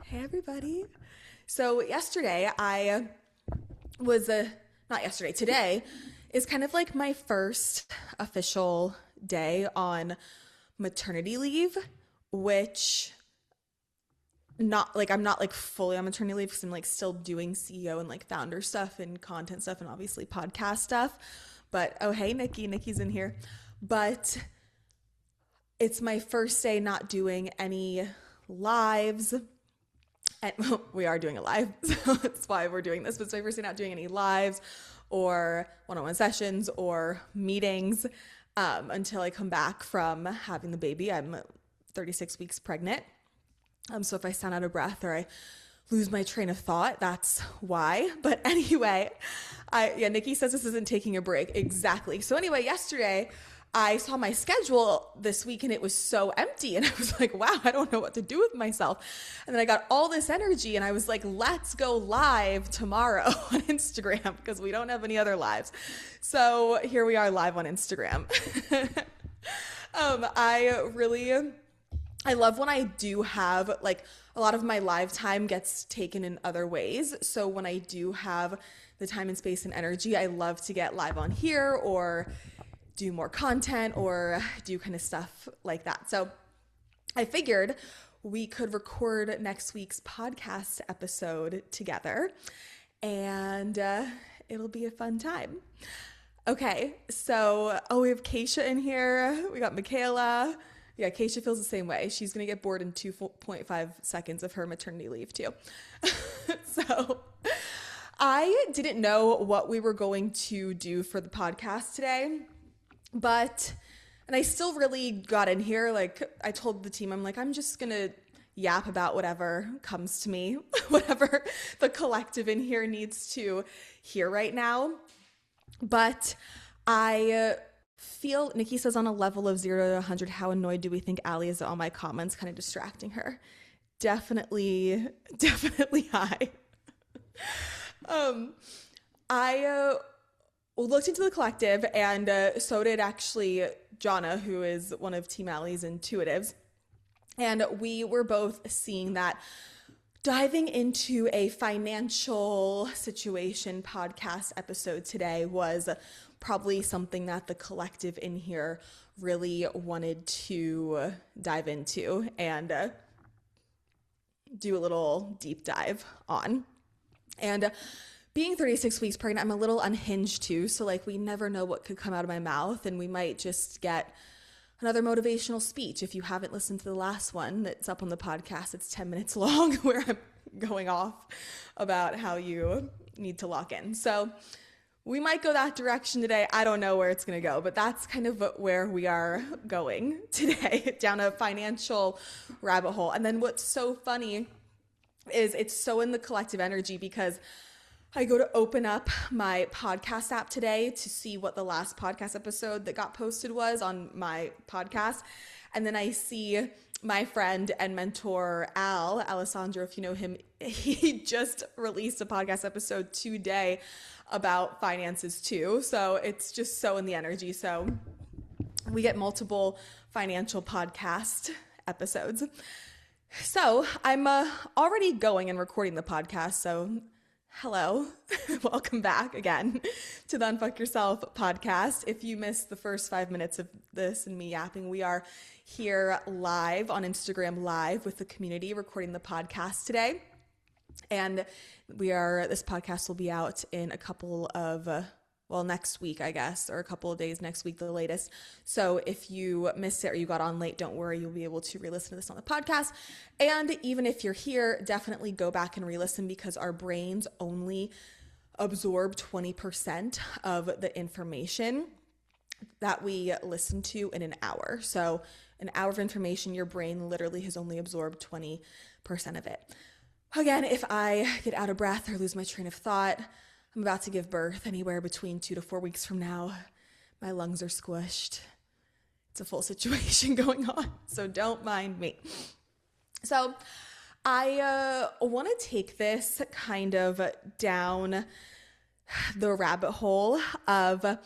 Hey everybody. So yesterday I was not yesterday, today is kind of like my first official day on maternity leave, which not like I'm not like fully on maternity leave because I'm like still doing CEO and like founder stuff and content stuff and obviously podcast stuff. But oh hey Nikki's in here. But it's my first day not doing any lives, and well, we are doing a live, so that's why we're doing this. But it's my first day not doing any lives or one-on-one sessions or meetings until I come back from having the baby. I'm 36 weeks pregnant. So if I sound out of breath or I lose my train of thought, that's why. But anyway, Nikki says this isn't taking a break. Exactly. So anyway, yesterday I saw my schedule this week and it was so empty. And I was like, wow, I don't know what to do with myself. And then I got all this energy and I was like, let's go live tomorrow on Instagram because we don't have any other lives. So here we are live on Instagram. I love when I do have like a lot of my live time gets taken in other ways. So when I do have the time and space and energy, I love to get live on here or do more content or do kind of stuff like that. So I figured we could record next week's podcast episode together and it'll be a fun time. Okay, so we have Keisha in here. We got Michaela. Yeah, Keisha feels the same way. She's going to get bored in 2.5 seconds of her maternity leave too. So I didn't know what we were going to do for the podcast today. And I still really got in here. Like I told the team, I'm like, I'm just going to yap about whatever comes to me, whatever the collective in here needs to hear right now. But I feel, Nikki says on a level of 0 to 100, how annoyed do we think Allie is at all my comments kind of distracting her? Definitely high. I looked into the collective and so did actually Jonna, who is one of Team Allie's intuitives. And we were both seeing that diving into a financial situation podcast episode today was probably something that the collective in here really wanted to dive into and do a little deep dive on. And being 36 weeks pregnant, I'm a little unhinged too. So like we never know what could come out of my mouth and we might just get another motivational speech. If you haven't listened to the last one that's up on the podcast, it's 10 minutes long where I'm going off about how you need to lock in. So we might go that direction today. I don't know where it's going to go, but that's kind of where we are going today, down a financial rabbit hole. And then what's so funny is it's so in the collective energy because I go to open up my podcast app today to see what the last podcast episode that got posted was on my podcast. And then I see my friend and mentor, Alessandro, if you know him, he just released a podcast episode today about finances too. So it's just so in the energy. So we get multiple financial podcast episodes. So I'm already going and recording the podcast. So hello, welcome back again to the Unfuck Yourself podcast. If you missed the first 5 minutes of this and me yapping, we are here live on Instagram Live with the community recording the podcast today. And this podcast will be out in a couple of, next week, I guess, or a couple of days next week, the latest. So if you missed it or you got on late, don't worry, you'll be able to re-listen to this on the podcast. And even if you're here, definitely go back and re-listen because our brains only absorb 20% of the information that we listen to in an hour. So an hour of information, your brain literally has only absorbed 20% of it. Again, if I get out of breath or lose my train of thought, I'm about to give birth anywhere between 2 to 4 weeks from now. My lungs are squished. It's a full situation going on, so don't mind me. So I want to take this kind of down the rabbit hole of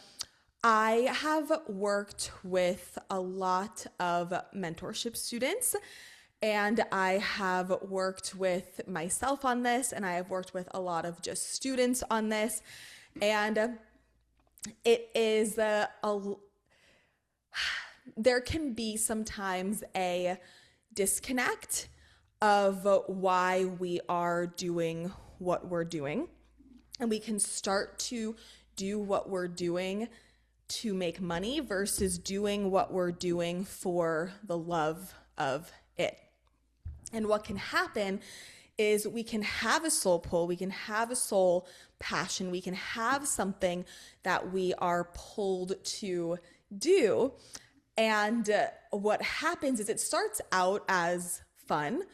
I have worked with a lot of mentorship students And I have worked with myself on this, and I have worked with a lot of just students on this. And it is there can be sometimes a disconnect of why we are doing what we're doing. And we can start to do what we're doing to make money versus doing what we're doing for the love of it. And what can happen is we can have a soul pull, we can have a soul passion, we can have something that we are pulled to do. And what happens is it starts out as fun,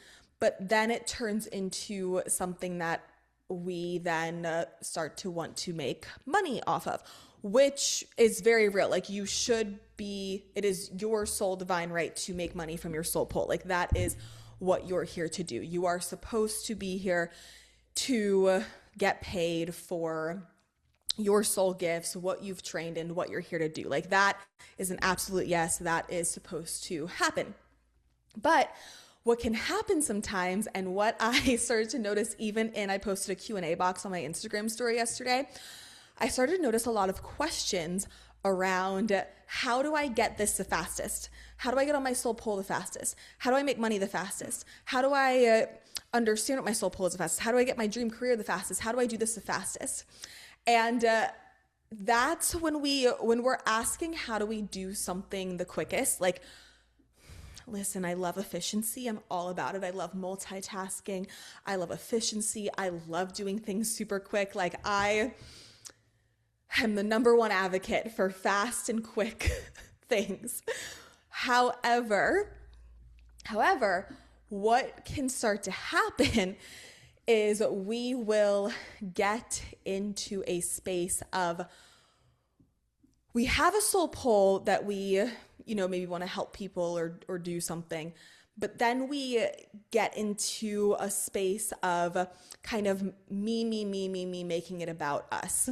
but then it turns into something that we then start to want to make money off of, which is very real. Like you should be, it is your soul divine right to make money from your soul pull. Like that is what you're here to do. You are supposed to be here to get paid for your soul gifts, what you've trained in, what you're here to do. Like that is an absolute yes, that is supposed to happen. But what can happen sometimes, and what I started to notice even in, I posted a Q&A box on my Instagram story yesterday, I started to notice a lot of questions around how do I get this the fastest? How do I get on my soul pull the fastest? How do I make money the fastest? How do I understand what my soul pull is the fastest? How do I get my dream career the fastest? How do I do this the fastest? And that's when we're asking how do we do something the quickest. Like, listen, I love efficiency. I'm all about it. I love multitasking. I love efficiency. I love doing things super quick. Like I am the number one advocate for fast and quick things. However, what can start to happen is we will get into a space of, we have a soul pull that we, maybe want to help people or do something, but then we get into a space of kind of me, making it about us.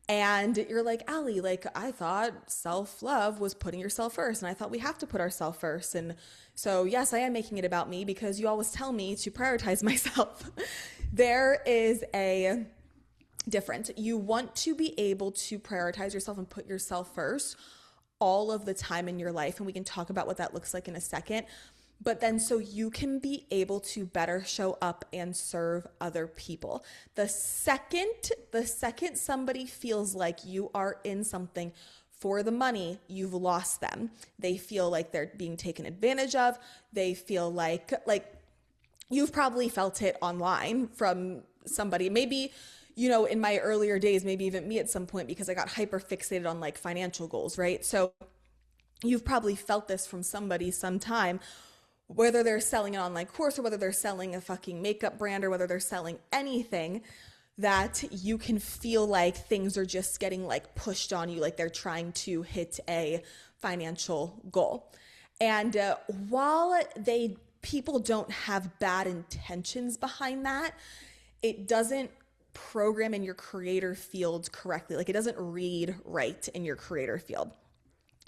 And you're like, Allie, like I thought self-love was putting yourself first. And I thought we have to put ourselves first. And so, yes, I am making it about me because you always tell me to prioritize myself. There is a difference. You want to be able to prioritize yourself and put yourself first all of the time in your life. And we can talk about what that looks like in a second. But then so you can be able to better show up and serve other people. The second somebody feels like you are in something for the money, you've lost them. They feel like they're being taken advantage of. They feel like you've probably felt it online from somebody. Maybe, in my earlier days, maybe even me at some point, because I got hyper fixated on like financial goals, right? So you've probably felt this from somebody sometime, whether they're selling an online course or whether they're selling a fucking makeup brand or whether they're selling anything, that you can feel like things are just getting like pushed on you, like they're trying to hit a financial goal. And while people don't have bad intentions behind that, it doesn't program in your creator field correctly. Like it doesn't read right in your creator field.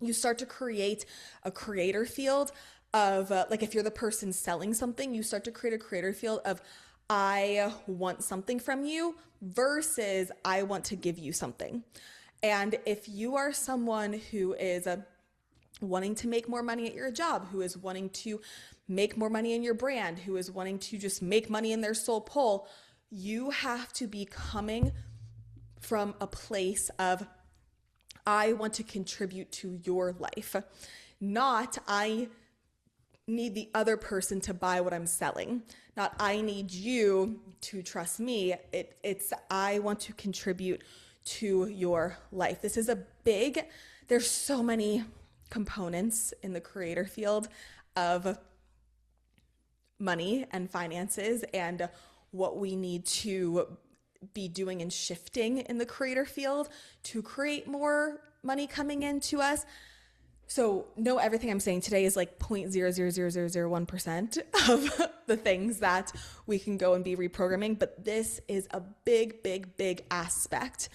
You start to create a creator field of like if you're the person selling something, you start to create a creator field of I want something from you versus I want to give you something. And if you are someone who is wanting to make more money at your job, who is wanting to make more money in your brand, who is wanting to just make money in their soul pull, you have to be coming from a place of I want to contribute to your life, not I need the other person to buy what I'm selling, not I need you to trust me. It's I want to contribute to your life. This is there's so many components in the creator field of money and finances and what we need to be doing and shifting in the creator field to create more money coming into us. So no, everything I'm saying today is like 0.00001% of the things that we can go and be reprogramming. But this is a big aspect.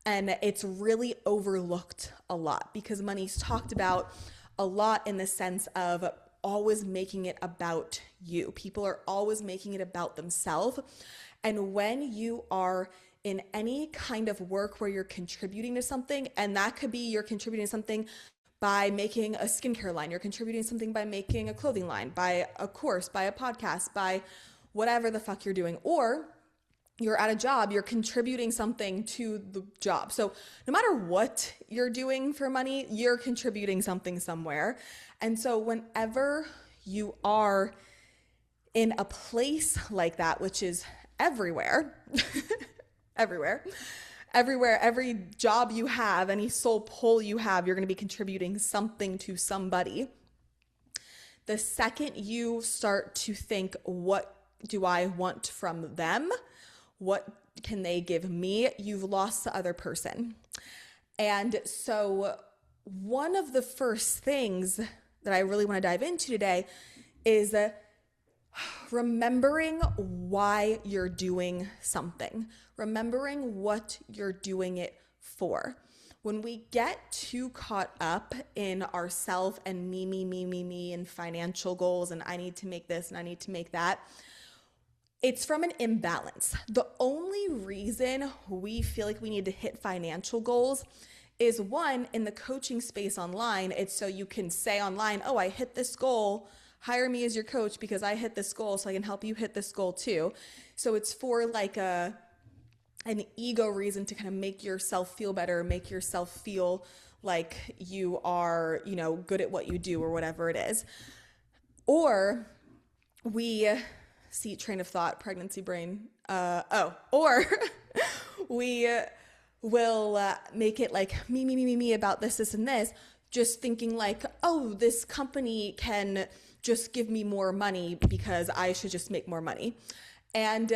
And it's really overlooked a lot because money's talked about a lot in the sense of always making it about you. People are always making it about themselves. And when you are in any kind of work where you're contributing to something, and that could be you're contributing to something by making a skincare line, you're contributing something by making a clothing line, by a course, by a podcast, by whatever the fuck you're doing, or you're at a job, you're contributing something to the job. So no matter what you're doing for money, you're contributing something somewhere. And so whenever you are in a place like that, which is everywhere, everywhere, every job you have, any sole pull you have, you're going to be contributing something to somebody. The second you start to think, what do I want from them? What can they give me? You've lost the other person. And so one of the first things that I really want to dive into today is remembering why you're doing something, remembering what you're doing it for. When we get too caught up in ourself and me, and financial goals, and I need to make this and I need to make that, it's from an imbalance. The only reason we feel like we need to hit financial goals is, one, in the coaching space online, it's so you can say online, oh, I hit this goal, hire me as your coach because I hit this goal so I can help you hit this goal too. So it's for like an ego reason to kind of make yourself feel better, make yourself feel like you are, good at what you do or whatever it is. Or we see train of thought, pregnancy brain. Or we will make it like me about this, and this, just thinking like, oh, this company can just give me more money because I should just make more money. And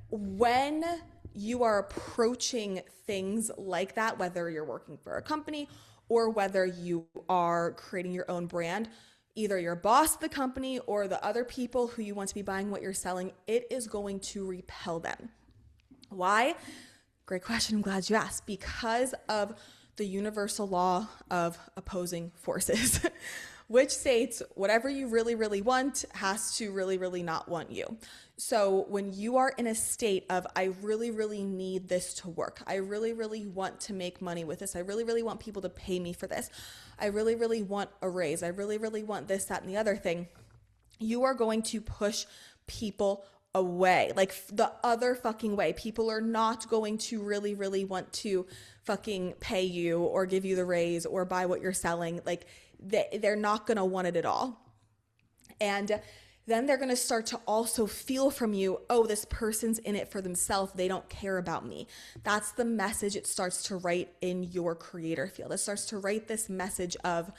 when you are approaching things like that, whether you're working for a company or whether you are creating your own brand, either your boss, the company, or the other people who you want to be buying what you're selling, it is going to repel them. Why? Great question. I'm glad you asked. Because of the universal law of opposing forces, which states whatever you really, really want has to really, really not want you. So when you are in a state of, I really, really need this to work, I really, really want to make money with this, I really, really want people to pay me for this, I really, really want a raise, I really, really want this, that, and the other thing, you are going to push people away, like the other fucking way. People are not going to really, really want to fucking pay you or give you the raise or buy what you're selling. Like they're not going to want it at all. And then they're going to start to also feel from you, oh, this person's in it for themselves. They don't care about me. That's the message it starts to write in your creator field. It starts to write this message of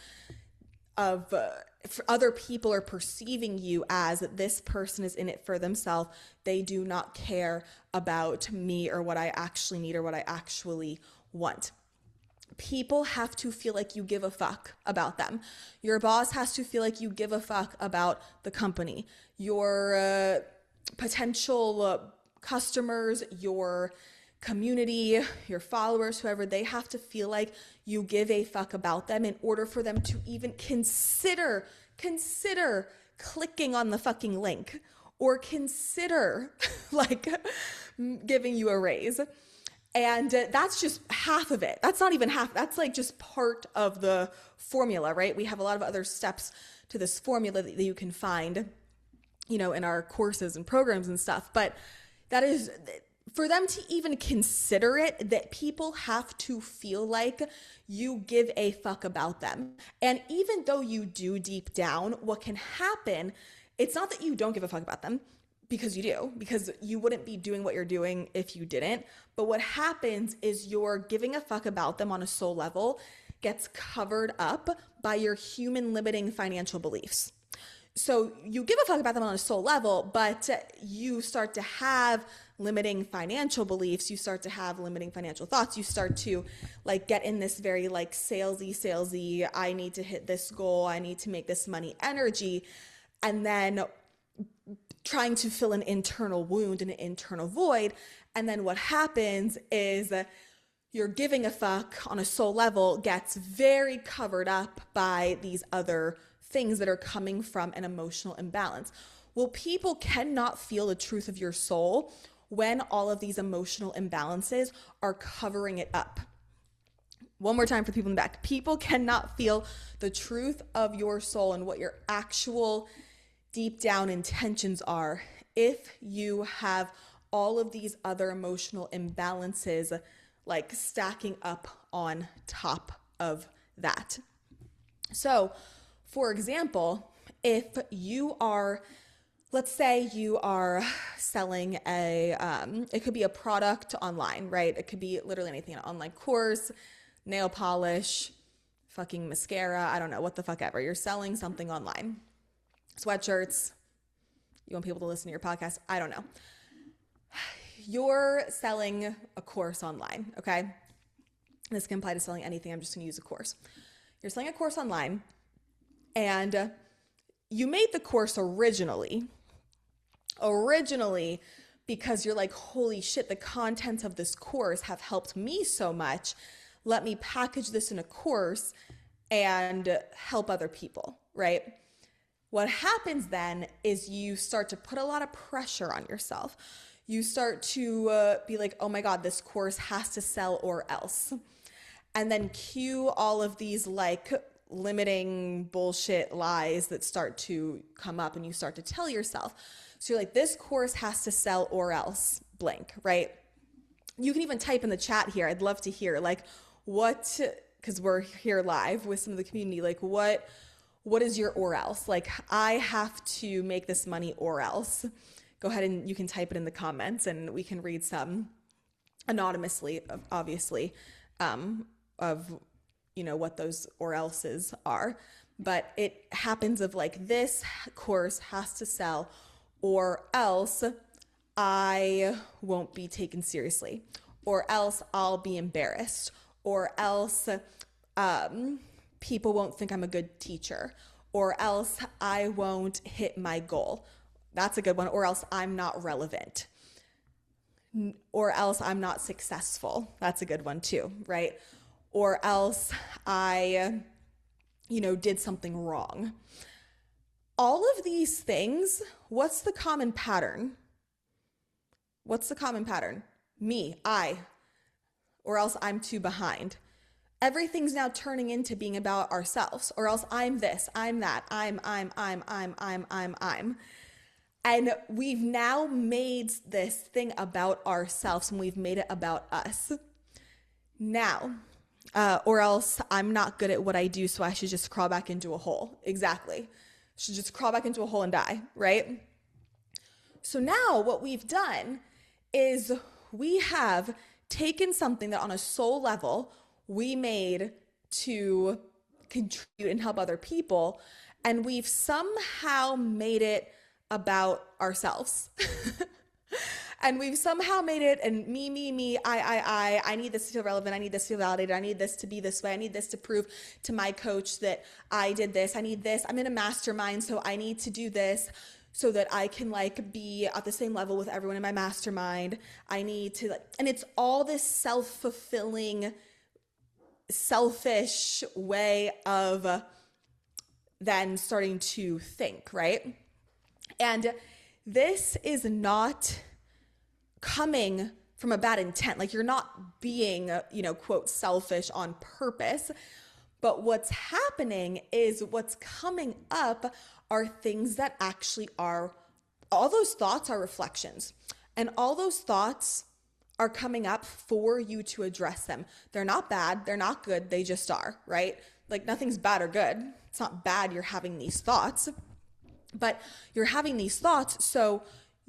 other people are perceiving you as this person is in it for themselves. They do not care about me or what I actually need or what I actually want. People have to feel like you give a fuck about them. Your boss has to feel like you give a fuck about the company. Your potential customers, your community, your followers, whoever, they have to feel like you give a fuck about them in order for them to even consider clicking on the fucking link or consider like giving you a raise. And that's just half of it. That's not even half. That's like just part of the formula, right? We have a lot of other steps to this formula that you can find, in our courses and programs and stuff. But that is, for them to even consider it, that people have to feel like you give a fuck about them. And even though you do deep down, what can happen, it's not that you don't give a fuck about them, because you do, because you wouldn't be doing what you're doing if you didn't. But what happens is your giving a fuck about them on a soul level gets covered up by your human limiting financial beliefs. So you give a fuck about them on a soul level, but you start to have limiting financial beliefs. You start to have limiting financial thoughts. You start to like get in this very like salesy, I need to hit this goal, I need to make this money energy. And then trying to fill an internal wound and an internal void. And then what happens is your giving a fuck on a soul level gets very covered up by these other things that are coming from an emotional imbalance. Well, people cannot feel the truth of your soul when all of these emotional imbalances are covering it up. One more time for the people in the back. People cannot feel the truth of your soul and what your actual deep down intentions are if you have all of these other emotional imbalances like stacking up on top of that. So, for example, if you are, let's say you are selling it could be a product online, right? It could be literally anything, an online course, nail polish, fucking mascara, I don't know, what the fuck ever. You're selling something online. Sweatshirts, you want people to listen to your podcast, I don't know. You're selling a course online, okay? This can apply to selling anything, I'm just gonna use a course. You're selling a course online, and you made the course originally because you're like, holy shit, the contents of this course have helped me so much. Let me package this in a course and help other people, right? What happens then is you start to put a lot of pressure on yourself. You start to be like, oh my God, this course has to sell or else. And then cue all of these like limiting bullshit lies that start to come up, and you start to tell yourself. So you're like, this course has to sell or else blank, right? You can even type in the chat here. I'd love to hear like what, because we're here live with some of the community, like what is your or else? Like, I have to make this money or else. Go ahead and you can type it in the comments and we can read some anonymously, obviously, of, you know, what those or else's are. But it happens of like, this course has to sell or else I won't be taken seriously, or else I'll be embarrassed, or else people won't think I'm a good teacher, or else I won't hit my goal. That's a good one. Or else I'm not relevant, or else I'm not successful. That's a good one too, right? Or else I, did something wrong. All of these things, what's the common pattern? What's the common pattern? Me, I, or else I'm too behind. Everything's now turning into being about ourselves, or else I'm this, I'm that, I'm. And we've now made this thing about ourselves, and we've made it about us. Now, or else I'm not good at what I do, so I should just crawl back into a hole. Exactly. Should just crawl back into a hole and die, right? So now what we've done is we have taken something that on a soul level we made to contribute and help other people, and we've somehow made it about ourselves. And we've somehow made it and me, I need this to feel relevant. I need this to feel validated. I need this to be this way. I need this to prove to my coach that I did this. I need this. I'm in a mastermind, so I need to do this so that I can like be at the same level with everyone in my mastermind. I need to, and it's all this self-fulfilling, selfish way of then starting to think, right? And this is not coming from a bad intent. Like, you're not being, quote, selfish on purpose. But what's happening is what's coming up are things that actually are, all those thoughts are reflections. And all those thoughts are coming up for you to address them. They're not bad. They're not good. They just are, right? Like, nothing's bad or good. It's not bad you're having these thoughts, but you're having these thoughts. So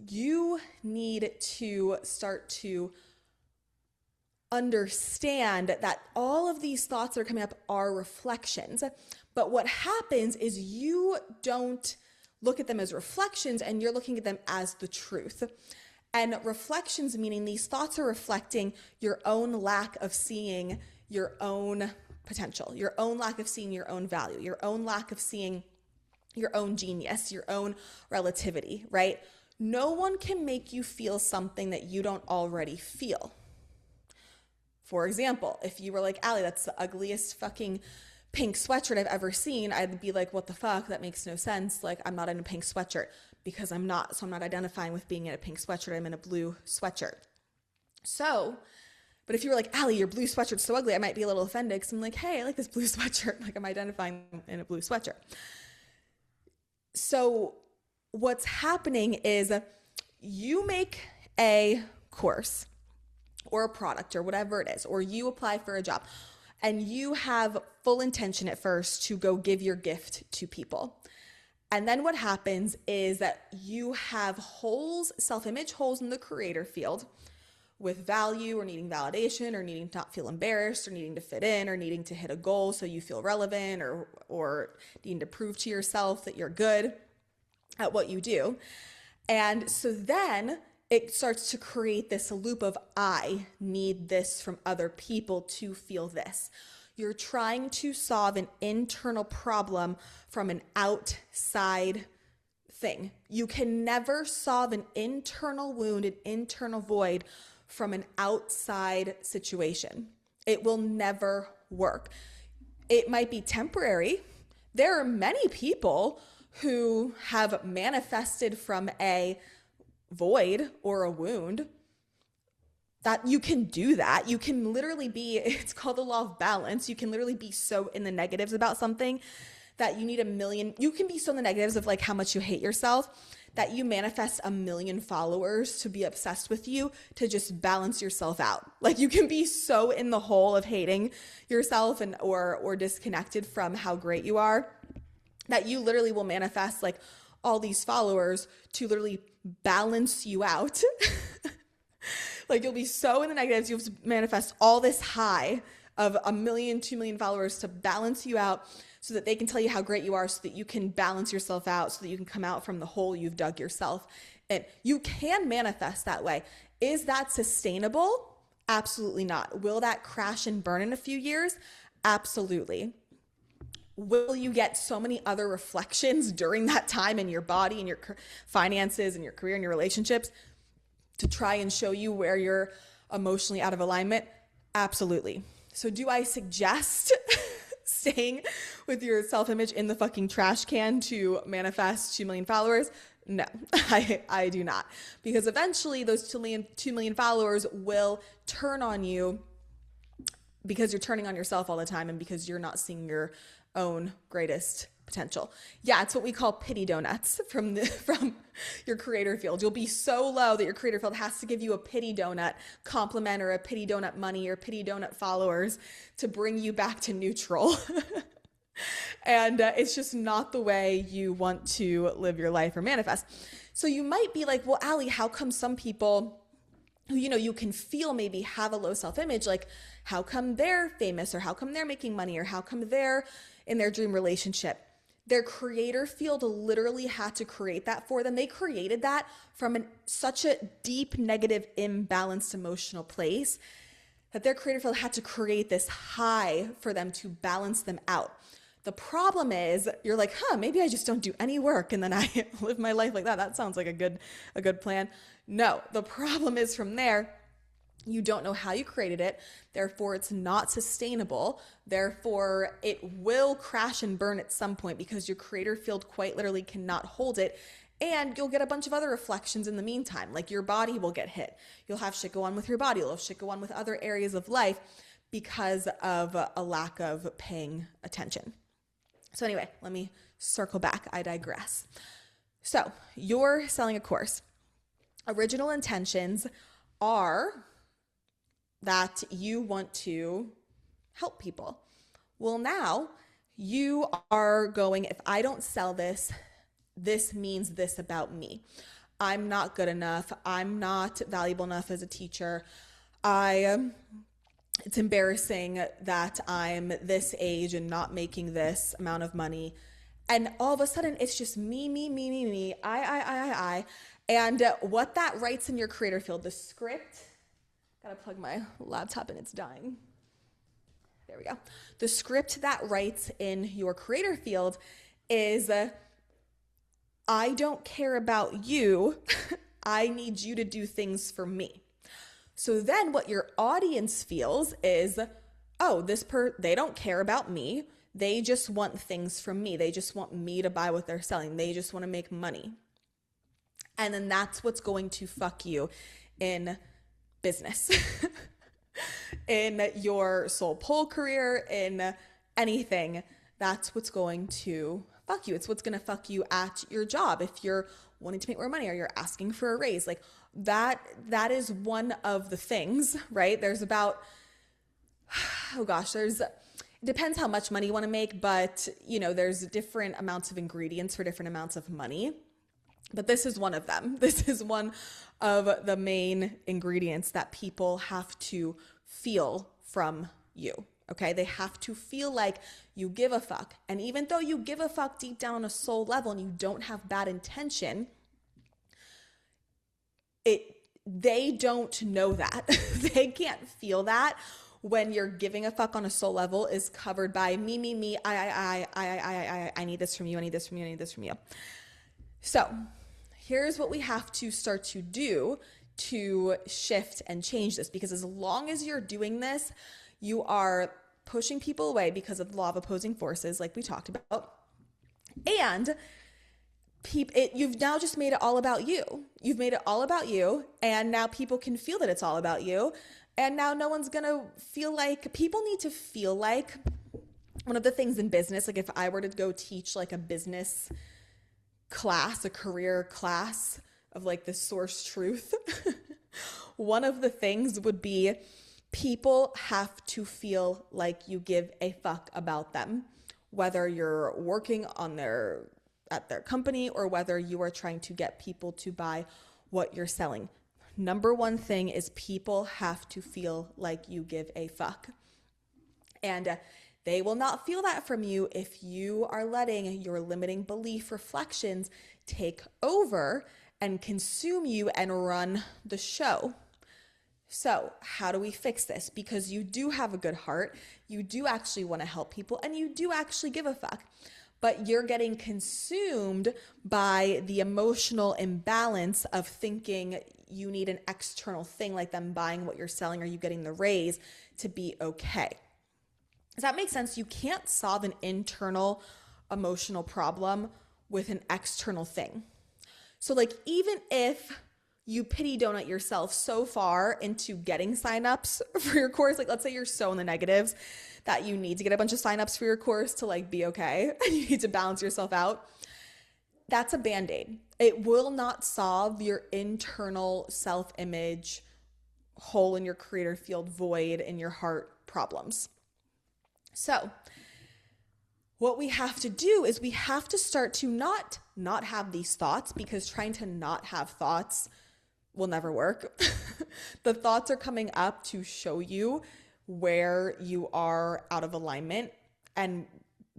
you need to start to understand that all of these thoughts that are coming up are reflections. But what happens is you don't look at them as reflections, and you're looking at them as the truth. And reflections meaning these thoughts are reflecting your own lack of seeing your own potential, your own lack of seeing your own value, your own lack of seeing your own genius, your own relativity, right? No one can make you feel something that you don't already feel. For example, if you were like, Allie, that's the ugliest fucking pink sweatshirt I've ever seen, I'd be like, what the fuck? That makes no sense. Like, I'm not in a pink sweatshirt because I'm not. So I'm not identifying with being in a pink sweatshirt. I'm in a blue sweatshirt. So, but if you were like, Allie, your blue sweatshirt's so ugly, I might be a little offended because I'm like, hey, I like this blue sweatshirt. Like, I'm identifying in a blue sweatshirt. So what's happening is you make a course or a product or whatever it is, or you apply for a job and you have full intention at first to go give your gift to people. And then what happens is that you have holes, self-image holes in the creator field with value or needing validation or needing to not feel embarrassed or needing to fit in or needing to hit a goal so you feel relevant or needing to prove to yourself that you're good at what you do. And so then it starts to create this loop of, I need this from other people to feel this. You're trying to solve an internal problem from an outside thing. You can never solve an internal wound, an internal void from an outside situation. It will never work. It might be temporary. There are many people who have manifested from a void or a wound. That you can do that. You can literally be, it's called the law of balance. You can literally be so in the negatives about something that you need you can be so in the negatives of like how much you hate yourself that you manifest 1 million followers to be obsessed with you to just balance yourself out. Like you can be so in the hole of hating yourself or disconnected from how great you are that you literally will manifest like all these followers to literally balance you out. Like you'll be so in the negatives, you have to manifest all this high of 1 million, 2 million followers to balance you out so that they can tell you how great you are so that you can balance yourself out so that you can come out from the hole you've dug yourself. And you can manifest that way. Is that sustainable? Absolutely not. Will that crash and burn in a few years? Absolutely. Will you get so many other reflections during that time in your body and your finances and your career and your relationships to try and show you where you're emotionally out of alignment? Absolutely. So do I suggest staying with your self-image in the fucking trash can to manifest 2 million followers? No, I do not. Because eventually those 2 million followers will turn on you because you're turning on yourself all the time and because you're not seeing your own greatest potential. Yeah, it's what we call pity donuts from your creator field. You'll be so low that your creator field has to give you a pity donut compliment or a pity donut money or pity donut followers to bring you back to neutral. And it's just not the way you want to live your life or manifest. So you might be like, well, Allie, how come some people who, you can feel maybe have a low self-image, like how come they're famous or how come they're making money or how come they're in their dream relationship? Their creator field literally had to create that for them. They created that from such a deep, negative, imbalanced emotional place that their creator field had to create this high for them to balance them out. The problem is you're like, maybe I just don't do any work and then I live my life like that. That sounds like a good plan. No, the problem is from there, you don't know how you created it. Therefore, it's not sustainable. Therefore, it will crash and burn at some point because your creator field quite literally cannot hold it. And you'll get a bunch of other reflections in the meantime. Like your body will get hit. You'll have shit go on with your body. You'll have shit go on with other areas of life because of a lack of paying attention. So anyway, let me circle back. I digress. So you're selling a course. Original intentions are that you want to help people. Well, now you are going, if I don't sell this, this means this about me. I'm not good enough. I'm not valuable enough as a teacher. It's embarrassing that I'm this age and not making this amount of money. And all of a sudden it's just me, I. And what that writes in your creator field, the script, gotta plug my laptop and it's dying. There we go. The script that writes in your creator field is, I don't care about you. I need you to do things for me. So then what your audience feels is, oh, they don't care about me. They just want things from me. They just want me to buy what they're selling. They just want to make money. And then that's what's going to fuck you in business, in your soul pole career, in anything. That's what's going to fuck you. It's what's going to fuck you at your job. If you're wanting to make more money or you're asking for a raise, like that is one of the things, right? There's about, it depends how much money you want to make, but there's different amounts of ingredients for different amounts of money. But this is one of them. This is one of the main ingredients that people have to feel from you. Okay, they have to feel like you give a fuck. And even though you give a fuck deep down on a soul level and you don't have bad intention, they don't know that. They can't feel that when you're giving a fuck on a soul level is covered by me, I need this from you, I need this from you, I need this from you. So here's what we have to start to do to shift and change this, because as long as you're doing this, you are pushing people away because of the law of opposing forces, like we talked about. And you've now just made it all about you. You've made it all about you. And now people can feel that it's all about you. And now no one's going to feel like, people need to feel like, one of the things in business, like if I were to go teach like a business class, a career class of like the source truth, one of the things would be people have to feel like you give a fuck about them, whether you're working at their company or whether you are trying to get people to buy what you're selling. Number one thing is people have to feel like you give a fuck. And they will not feel that from you if you are letting your limiting belief reflections take over and consume you and run the show. So how do we fix this? Because you do have a good heart, you do actually want to help people, and you do actually give a fuck, but you're getting consumed by the emotional imbalance of thinking you need an external thing like them buying what you're selling or you getting the raise to be okay. Does that make sense? You can't solve an internal emotional problem with an external thing. So like even if you pity donut yourself so far into getting signups for your course, like let's say you're so in the negatives that you need to get a bunch of signups for your course to like be okay and you need to balance yourself out, that's a Band-Aid. It will not solve your internal self-image hole in your creator field, void in your heart problems. So what we have to do is we have to start to not have these thoughts, because trying to not have thoughts will never work. The thoughts are coming up to show you where you are out of alignment. And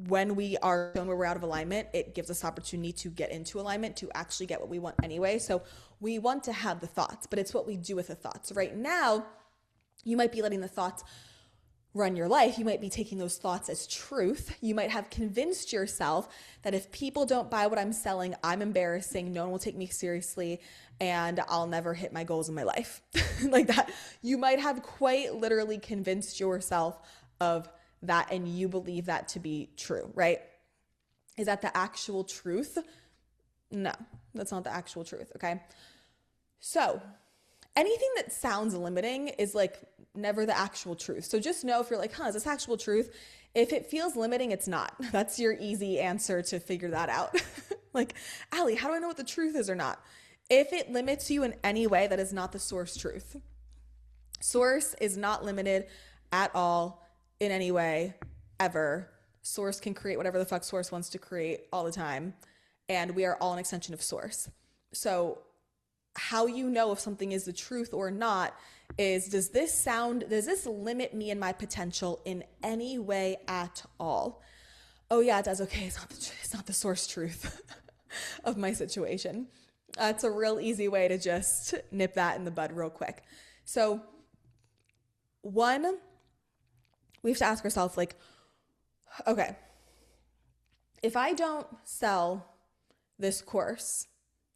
when we are shown where we're out of alignment, it gives us opportunity to get into alignment, to actually get what we want anyway. So we want to have the thoughts, but it's what we do with the thoughts. Right now, you might be letting the thoughts run your life. You might be taking those thoughts as truth. You might have convinced yourself that if people don't buy what I'm selling, I'm embarrassing, no one will take me seriously, and I'll never hit my goals in my life. Like that. You might have quite literally convinced yourself of that, and you believe that to be true, right? Is that the actual truth? No, that's not the actual truth, okay? So anything that sounds limiting is like never the actual truth. So just know if you're like, is this actual truth? If it feels limiting, it's not. That's your easy answer to figure that out. Like, Allie, how do I know what the truth is or not? If it limits you in any way, that is not the source truth. Source is not limited at all in any way, ever. Source can create whatever the fuck source wants to create all the time. And we are all an extension of source. So how you know if something is the truth or not is, does this limit me and my potential in any way at all? Oh yeah, it does. Okay, it's not the source truth of my situation. It's a real easy way to just nip that in the bud real quick. So one, we have to ask ourselves, like, okay, if I don't sell this course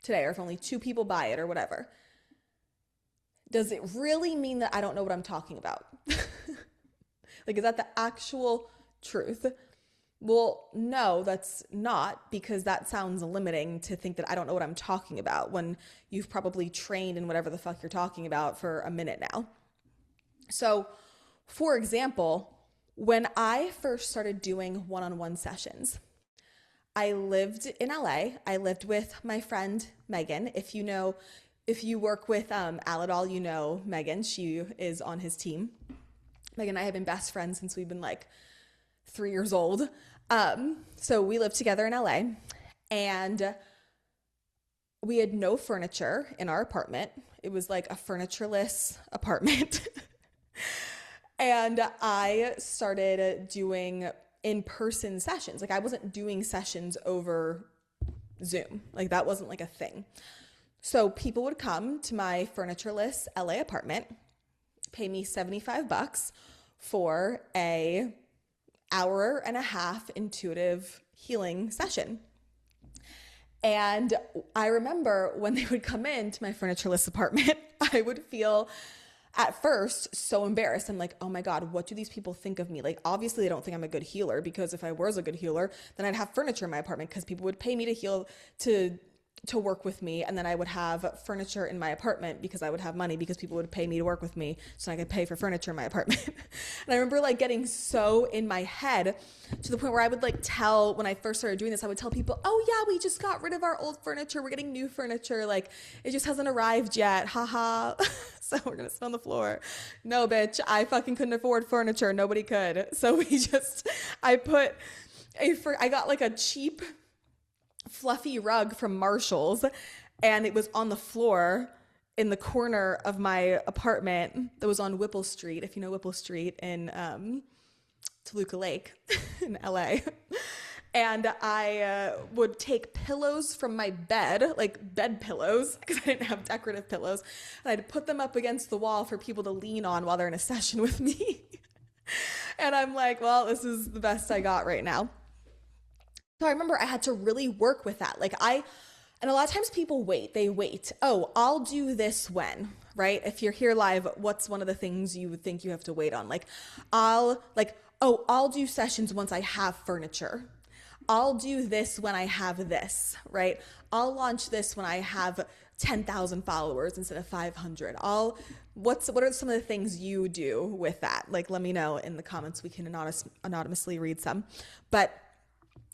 today, or if only 2 people buy it or whatever, does it really mean that I don't know what I'm talking about? Like, is that the actual truth? Well, no, that's not, because that sounds limiting to think that I don't know what I'm talking about when you've probably trained in whatever the fuck you're talking about for a minute now. So, for example, when I first started doing one on one sessions, I lived in LA. I lived with my friend Megan. If you work with Aladol, you know Megan. She is on his team. Megan and I have been best friends since we've been like 3 years old. So we lived together in LA, and we had no furniture in our apartment. It was like a furnitureless apartment. And I started doing in-person sessions. Like I wasn't doing sessions over Zoom. Like that wasn't like a thing. So people would come to my furnitureless LA apartment, pay me $75 for a hour and a half intuitive healing session. And I remember when they would come into my furnitureless apartment, I would feel at first so embarrassed. I'm like, oh my God, what do these people think of me? Like, obviously they don't think I'm a good healer, because if I was a good healer, then I'd have furniture in my apartment, because people would pay me to heal, to work with me, and then I would have furniture in my apartment because I would have money, because people would pay me to work with me so I could pay for furniture in my apartment. And I remember like getting so in my head to the point where I would like tell, when I first started doing this, I would tell people, oh yeah, we just got rid of our old furniture, we're getting new furniture, like it just hasn't arrived yet, haha. So we're gonna sit on the floor. No bitch, I fucking couldn't afford furniture, nobody could. So I got like a cheap fluffy rug from Marshall's, and it was on the floor in the corner of my apartment that was on Whipple Street, if you know Whipple Street in Toluca Lake in LA. And I would take pillows from my bed, like bed pillows, because I didn't have decorative pillows, and I'd put them up against the wall for people to lean on while they're in a session with me. And I'm like, well, this is the best I got right now. So I remember I had to really work with that. And a lot of times people they wait. Oh, I'll do this when, right? If you're here live, what's one of the things you would think you have to wait on? I'll do sessions once I have furniture. I'll do this when I have this, right? I'll launch this when I have 10,000 followers instead of 500. What are some of the things you do with that? Like, let me know in the comments. We can anonymously read some. But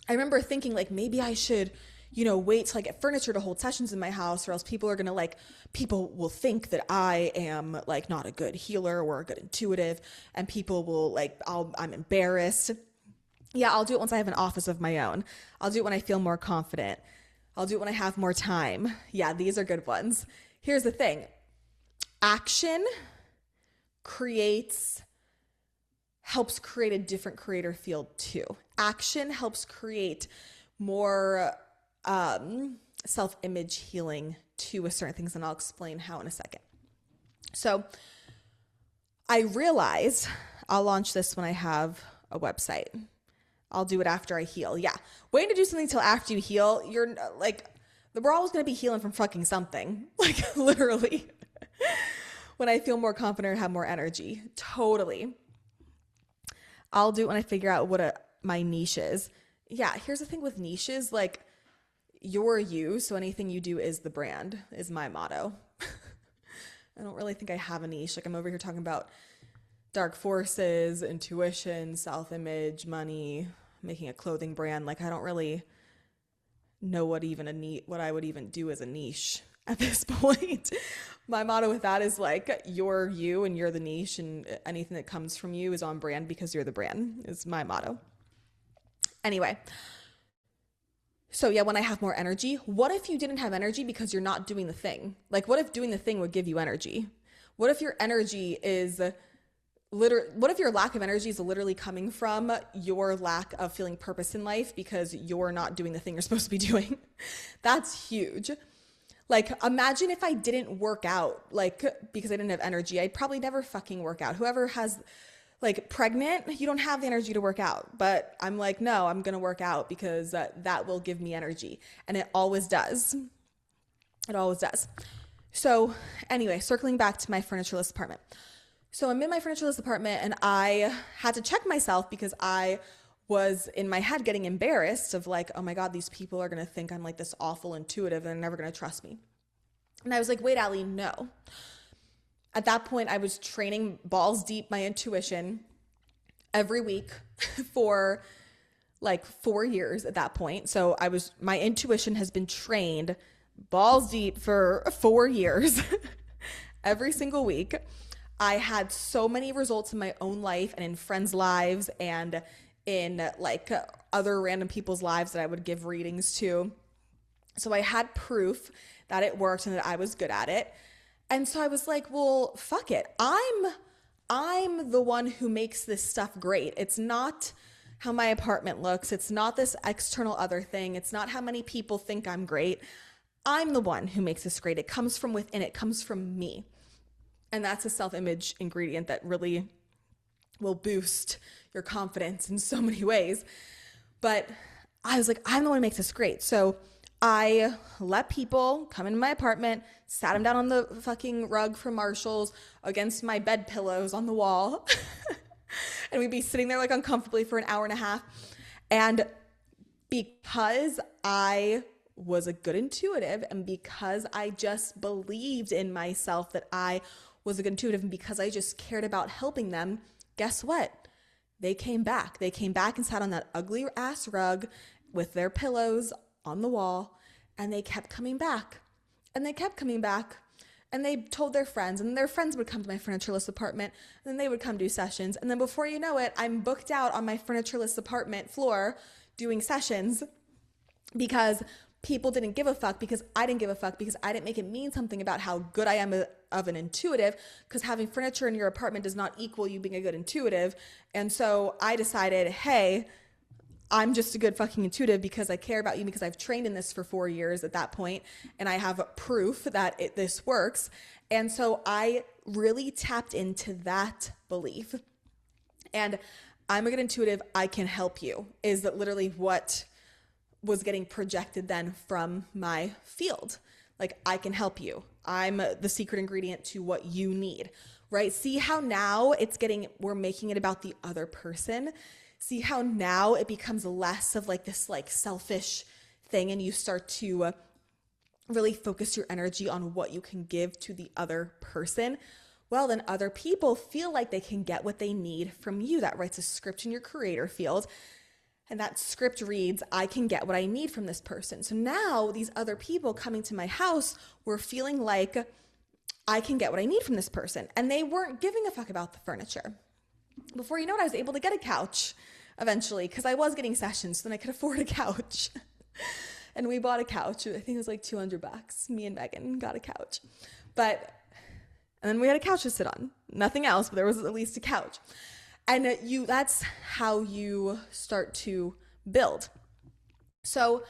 I remember thinking like, maybe I should, wait till I get furniture to hold sessions in my house, or else people will think that I am like not a good healer or a good intuitive, and people will I'm embarrassed. Yeah, I'll do it once I have an office of my own. I'll do it when I feel more confident. I'll do it when I have more time. Yeah, these are good ones. Here's the thing. Action helps create a different creator field too. Action helps create more self-image healing to a certain things, and I'll explain how in a second. So I realize I'll launch this when I have a website. I'll do it after I heal. Yeah. Waiting to do something till after you heal, you're like, we're always going to be healing from fucking something. Like literally. When I feel more confident and have more energy. Totally. I'll do it when I figure out what my niche is. Yeah. Here's the thing with niches. Like, you're you. So anything you do is the brand, is my motto. I don't really think I have a niche. Like, I'm over here talking about dark forces, intuition, self-image, money, making a clothing brand. Like, I don't really know what I would even do as a niche at this point. My motto with that is like, you're you and you're the niche, and anything that comes from you is on brand because you're the brand, is my motto. Anyway, so yeah, when I have more energy, what if you didn't have energy because you're not doing the thing? Like, what if doing the thing would give you energy? What if your energy is what if your lack of energy is literally coming from your lack of feeling purpose in life because you're not doing the thing you're supposed to be doing? That's huge. Like, imagine if I didn't work out, like, because I didn't have energy. I'd probably never fucking work out. Whoever has, like, pregnant, you don't have the energy to work out. But I'm like, no, I'm going to work out because that will give me energy. And it always does. It always does. So anyway, circling back to my furnitureless apartment. So I'm in my furnitureless apartment, and I had to check myself because I was in my head getting embarrassed of like, oh my God, these people are going to think I'm like this awful intuitive and they're never going to trust me. And I was like, wait, Allie, no. At that point, I was training balls deep my intuition every week for like 4 years at that point. So my intuition has been trained balls deep for 4 years every single week. I had so many results in my own life and in friends' lives and in like other random people's lives that I would give readings to. So I had proof that it worked and that I was good at it. And so I was like, well, fuck it. I'm the one who makes this stuff great. It's not how my apartment looks. It's not this external other thing. It's not how many people think I'm great. I'm the one who makes this great. It comes from within. It comes from me. And that's a self-image ingredient that really will boost your confidence in so many ways. But I was like, I'm the one who makes this great. So I let people come into my apartment, sat them down on the fucking rug from Marshall's against my bed pillows on the wall. And we'd be sitting there like uncomfortably for an hour and a half. And because I was a good intuitive and because I just believed in myself that I was a good intuitive and because I just cared about helping them, guess what? They came back. They came back and sat on that ugly ass rug with their pillows on the wall, and they kept coming back. And they kept coming back. And they told their friends, and their friends would come to my furnitureless apartment, and then they would come do sessions. And then before you know it, I'm booked out on my furnitureless apartment floor doing sessions because people didn't give a fuck, because I didn't give a fuck, because I didn't make it mean something about how good I am of an intuitive, because having furniture in your apartment does not equal you being a good intuitive. And so I decided, hey, I'm just a good fucking intuitive because I care about you, because I've trained in this for 4 years at that point, and I have proof that this works. And so I really tapped into that belief. And I'm a good intuitive, I can help you, is that literally what was getting projected then from my field. Like, I can help you. I'm the secret ingredient to what you need, right? See how now we're making it about the other person. See how now it becomes less of like this like selfish thing, and you start to really focus your energy on what you can give to the other person. Well, then other people feel like they can get what they need from you. That writes a script in your creator field. And that script reads, I can get what I need from this person. So now these other people coming to my house were feeling like I can get what I need from this person. And they weren't giving a fuck about the furniture. Before you know it, I was able to get a couch eventually, because I was getting sessions, so then I could afford a couch. And we bought a couch. I think it was like $200. Me and Megan got a couch. And then we had a couch to sit on. Nothing else, but there was at least a couch. And that's how you start to build. So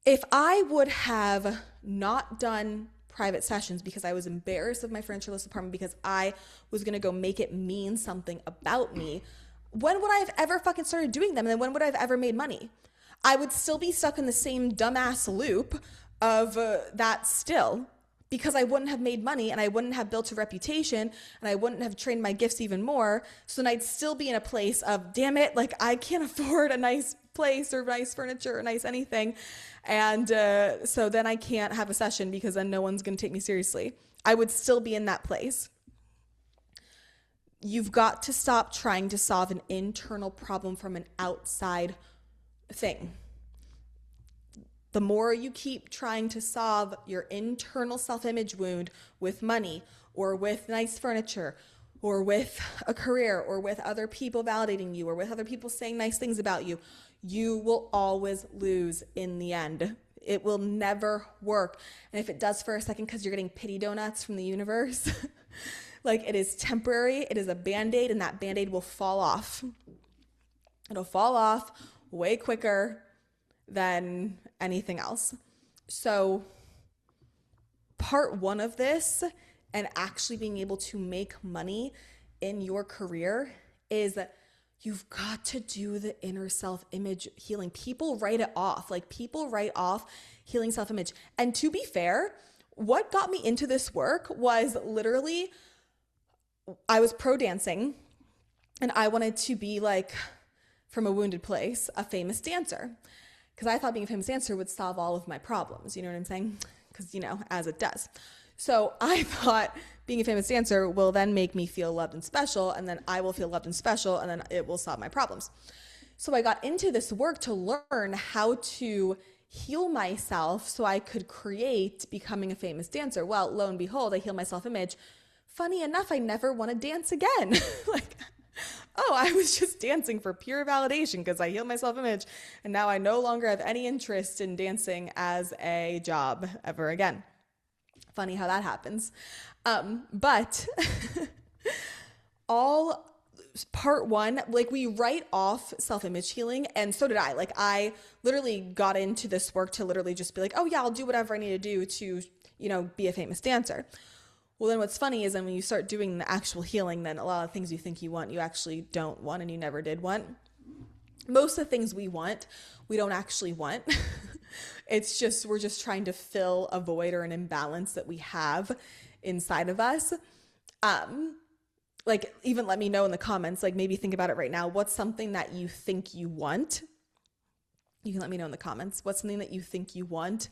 if I would have not done private sessions because I was embarrassed of my furnitureless apartment, because I was going to go make it mean something about me, when would I have ever fucking started doing them? And then when would I have ever made money? I would still be stuck in the same dumbass loop of that still, because I wouldn't have made money and I wouldn't have built a reputation and I wouldn't have trained my gifts even more. So then I'd still be in a place of, damn it, like I can't afford a nice place or nice furniture or nice anything. And so then I can't have a session because then no one's going to take me seriously. I would still be in that place. You've got to stop trying to solve an internal problem from an outside thing. The more you keep trying to solve your internal self-image wound with money or with nice furniture or with a career or with other people validating you or with other people saying nice things about you, you will always lose in the end. It will never work. And if it does for a second because you're getting pity donuts from the universe, like, it is temporary, it is a Band-Aid, and that Band-Aid will fall off. It'll fall off way quicker than anything else. So part one of this, and actually being able to make money in your career, is that you've got to do the inner self-image healing. People write it off. Like, people write off healing self-image. And to be fair, what got me into this work was literally, I was pro dancing and I wanted to be like from a wounded place, a famous dancer. Because I thought being a famous dancer would solve all of my problems. You know what I'm saying? Because, as it does. So I thought being a famous dancer will then make me feel loved and special, and then I will feel loved and special, and then it will solve my problems. So I got into this work to learn how to heal myself so I could create becoming a famous dancer. Well, lo and behold, I heal my self-image. Funny enough, I never want to dance again. I was just dancing for pure validation because I healed my self-image, and now I no longer have any interest in dancing as a job ever again. Funny how that happens. But all part one, we write off self-image healing, and so did I. I literally got into this work to literally just be like, oh yeah, I'll do whatever I need to do to, be a famous dancer. Well, then what's funny is then when you start doing the actual healing, then a lot of things you think you want, you actually don't want, and you never did want. Most of the things we want, we don't actually want. It's just, we're just trying to fill a void or an imbalance that we have inside of us. Even let me know in the comments, maybe think about it right now. What's something that you think you want? You can let me know in the comments. What's something that you think you want?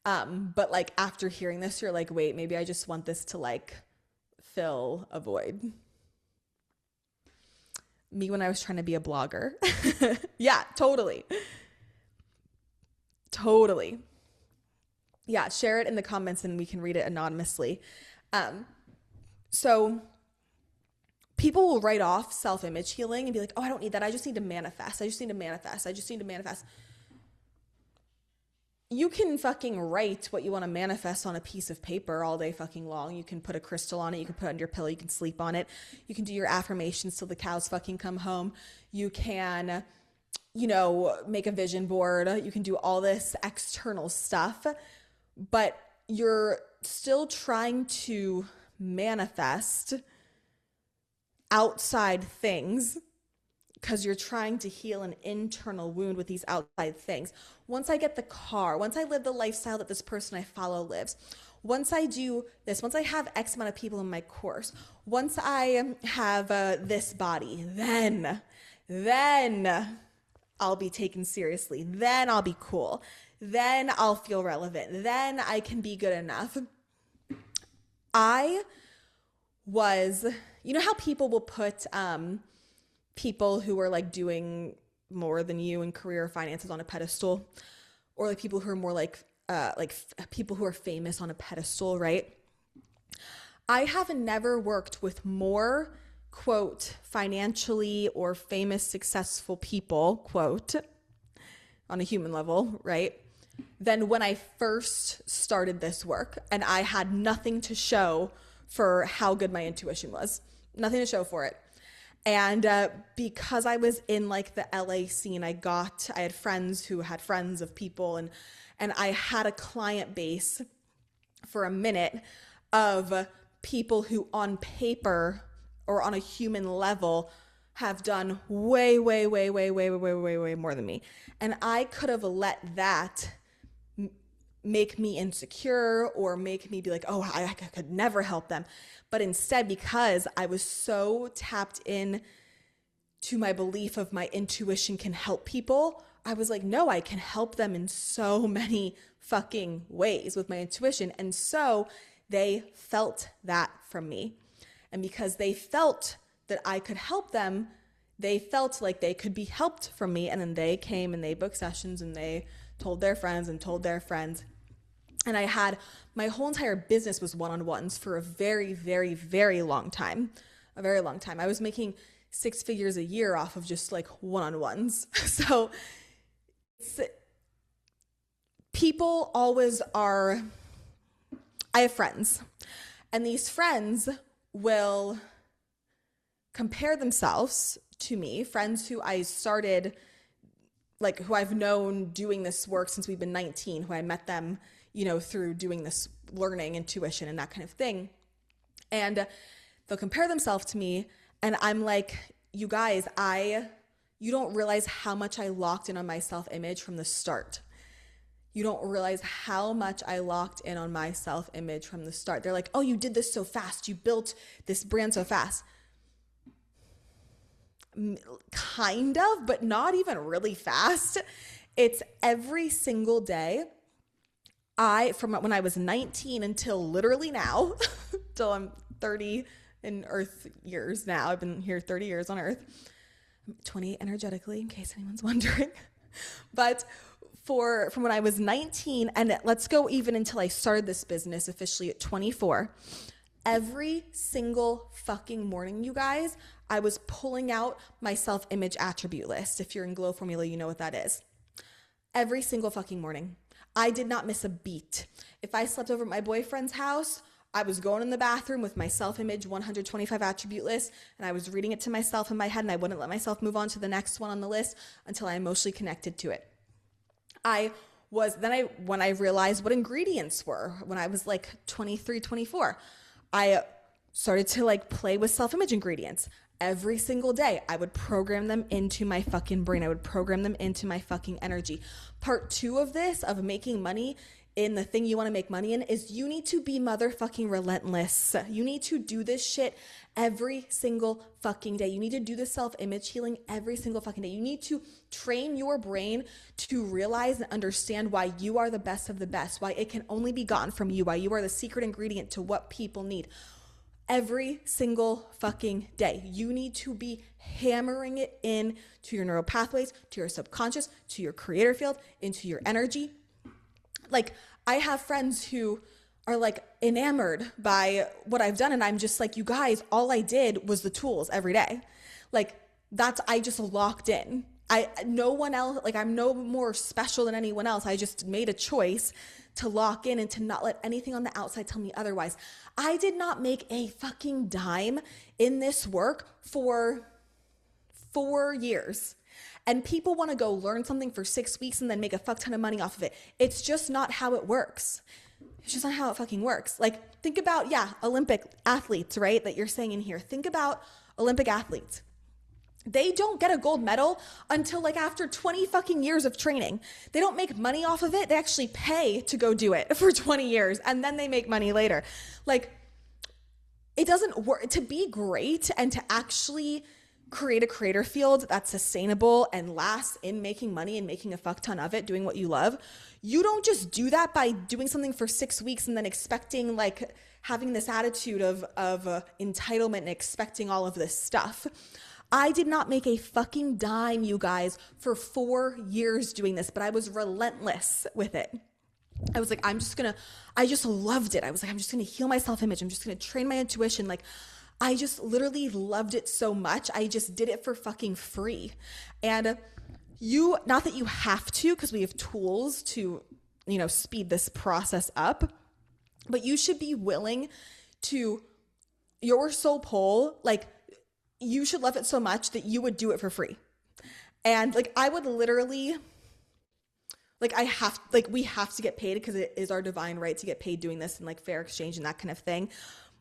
But after hearing this, you're like, wait, maybe I just want this to fill a void. Me when I was trying to be a blogger. Yeah, totally. Totally. Yeah, share it in the comments and we can read it anonymously. So people will write off self-image healing and be like, oh, I don't need that. I just need to manifest. I just need to manifest. You can fucking write what you want to manifest on a piece of paper all day fucking long. You can put a crystal on it. You can put it on your pillow. You can sleep on it. You can do your affirmations till the cows fucking come home. You can, make a vision board. You can do all this external stuff, but you're still trying to manifest outside things because you're trying to heal an internal wound with these outside things. Once I get the car, once I live the lifestyle that this person I follow lives, once I do this, once I have X amount of people in my course, once I have this body, then I'll be taken seriously. Then I'll be cool. Then I'll feel relevant. Then I can be good enough. I was, how people will put people who are doing more than you in career or finances on a pedestal, or people who are more people who are famous on a pedestal, right? I have never worked with more, quote, financially or famous, successful people, quote, on a human level, right, than when I first started this work and I had nothing to show for how good my intuition was. Nothing to show for it. And because I was in the LA scene, I had friends who had friends of people, and I had a client base for a minute of people who on paper or on a human level have done way, way, way, way, way, way, way, way more than me. And I could have let that make me insecure or make me be like, oh, I could never help them. But instead, because I was so tapped in to my belief of my intuition can help people, I was like, no, I can help them in so many fucking ways with my intuition. And so they felt that from me. And because they felt that I could help them, they felt like they could be helped from me. And then they came and they booked sessions and they told their friends and told their friends. And I had my whole entire business was one-on-ones for a very, very, very long time. A very long time. I was making 6 figures a year off of just one-on-ones. So people always are, I have friends, and these friends will compare themselves to me, friends who I started, who I've known doing this work since we've been 19, who I met them, through doing this learning, intuition, and that kind of thing. And they'll compare themselves to me, and I'm like, you guys, you don't realize how much I locked in on my self-image from the start. You don't realize how much I locked in on my self-image from the start. They're like, oh, you did this so fast. You built this brand so fast. kind of, but not even really fast. It's every single day. From when I was 19 until literally now, till I'm 30 in Earth years now. I've been here 30 years on Earth. I'm 28 energetically, in case anyone's wondering. But from when I was 19, and let's go even until I started this business officially at 24, every single fucking morning, you guys, I was pulling out my self-image attribute list. If you're in Glow Formula, you know what that is. Every single fucking morning. I did not miss a beat. If I slept over at my boyfriend's house, I was going in the bathroom with my self-image 125 attribute list, and I was reading it to myself in my head, and I wouldn't let myself move on to the next one on the list until I emotionally connected to it. When I realized what ingredients were, when I was like 23, 24, I started to like play with self-image ingredients. Every single day, I would program them into my fucking brain. I would program them into my fucking energy. Part 2 of this, of making money in the thing you want to make money in, is you need to be motherfucking relentless. You need to do this shit every single fucking day. You need to do the self-image healing every single fucking day. You need to train your brain to realize and understand why you are the best of the best, why it can only be gotten from you, why you are the secret ingredient to what people need. Every single fucking day, you need to be hammering it in to your neural pathways, to your subconscious, to your creator field, into your energy. Like, I have friends who are like enamored by what I've done, and I'm just like, you guys, all I did was the tools every day. Like, I just locked in. No one else, like, I'm no more special than anyone else. I just made a choice to lock in and to not let anything on the outside tell me otherwise. I did not make a fucking dime in this work for 4 years. And people want to go learn something for 6 weeks and then make a fuck ton of money off of it. It's just not how it works. It's just not how it fucking works. Like, think about, Olympic athletes, right? That you're saying in here. Think about Olympic athletes. They don't get a gold medal until like after 20 fucking years of training. They don't make money off of it. They actually pay to go do it for 20 years and then they make money later. Like, it doesn't work. To be great and to actually create a creator field that's sustainable and lasts in making money and making a fuck ton of it, doing what you love, you don't just do that by doing something for 6 weeks and then expecting, like, having this attitude of entitlement and expecting all of this stuff. I did not make a fucking dime, you guys, for 4 years doing this, but I was relentless with it. I was like, I just loved it. I was like, I'm just going to heal my self-image. I'm just going to train my intuition. Like, I just literally loved it so much. I just did it for fucking free. And not that you have to, because we have tools to, speed this process up, but you should be willing to, your soul pole, like, you should love it so much that you would do it for free. And like, I would literally, like, we have to get paid because it is our divine right to get paid doing this and like fair exchange and that kind of thing.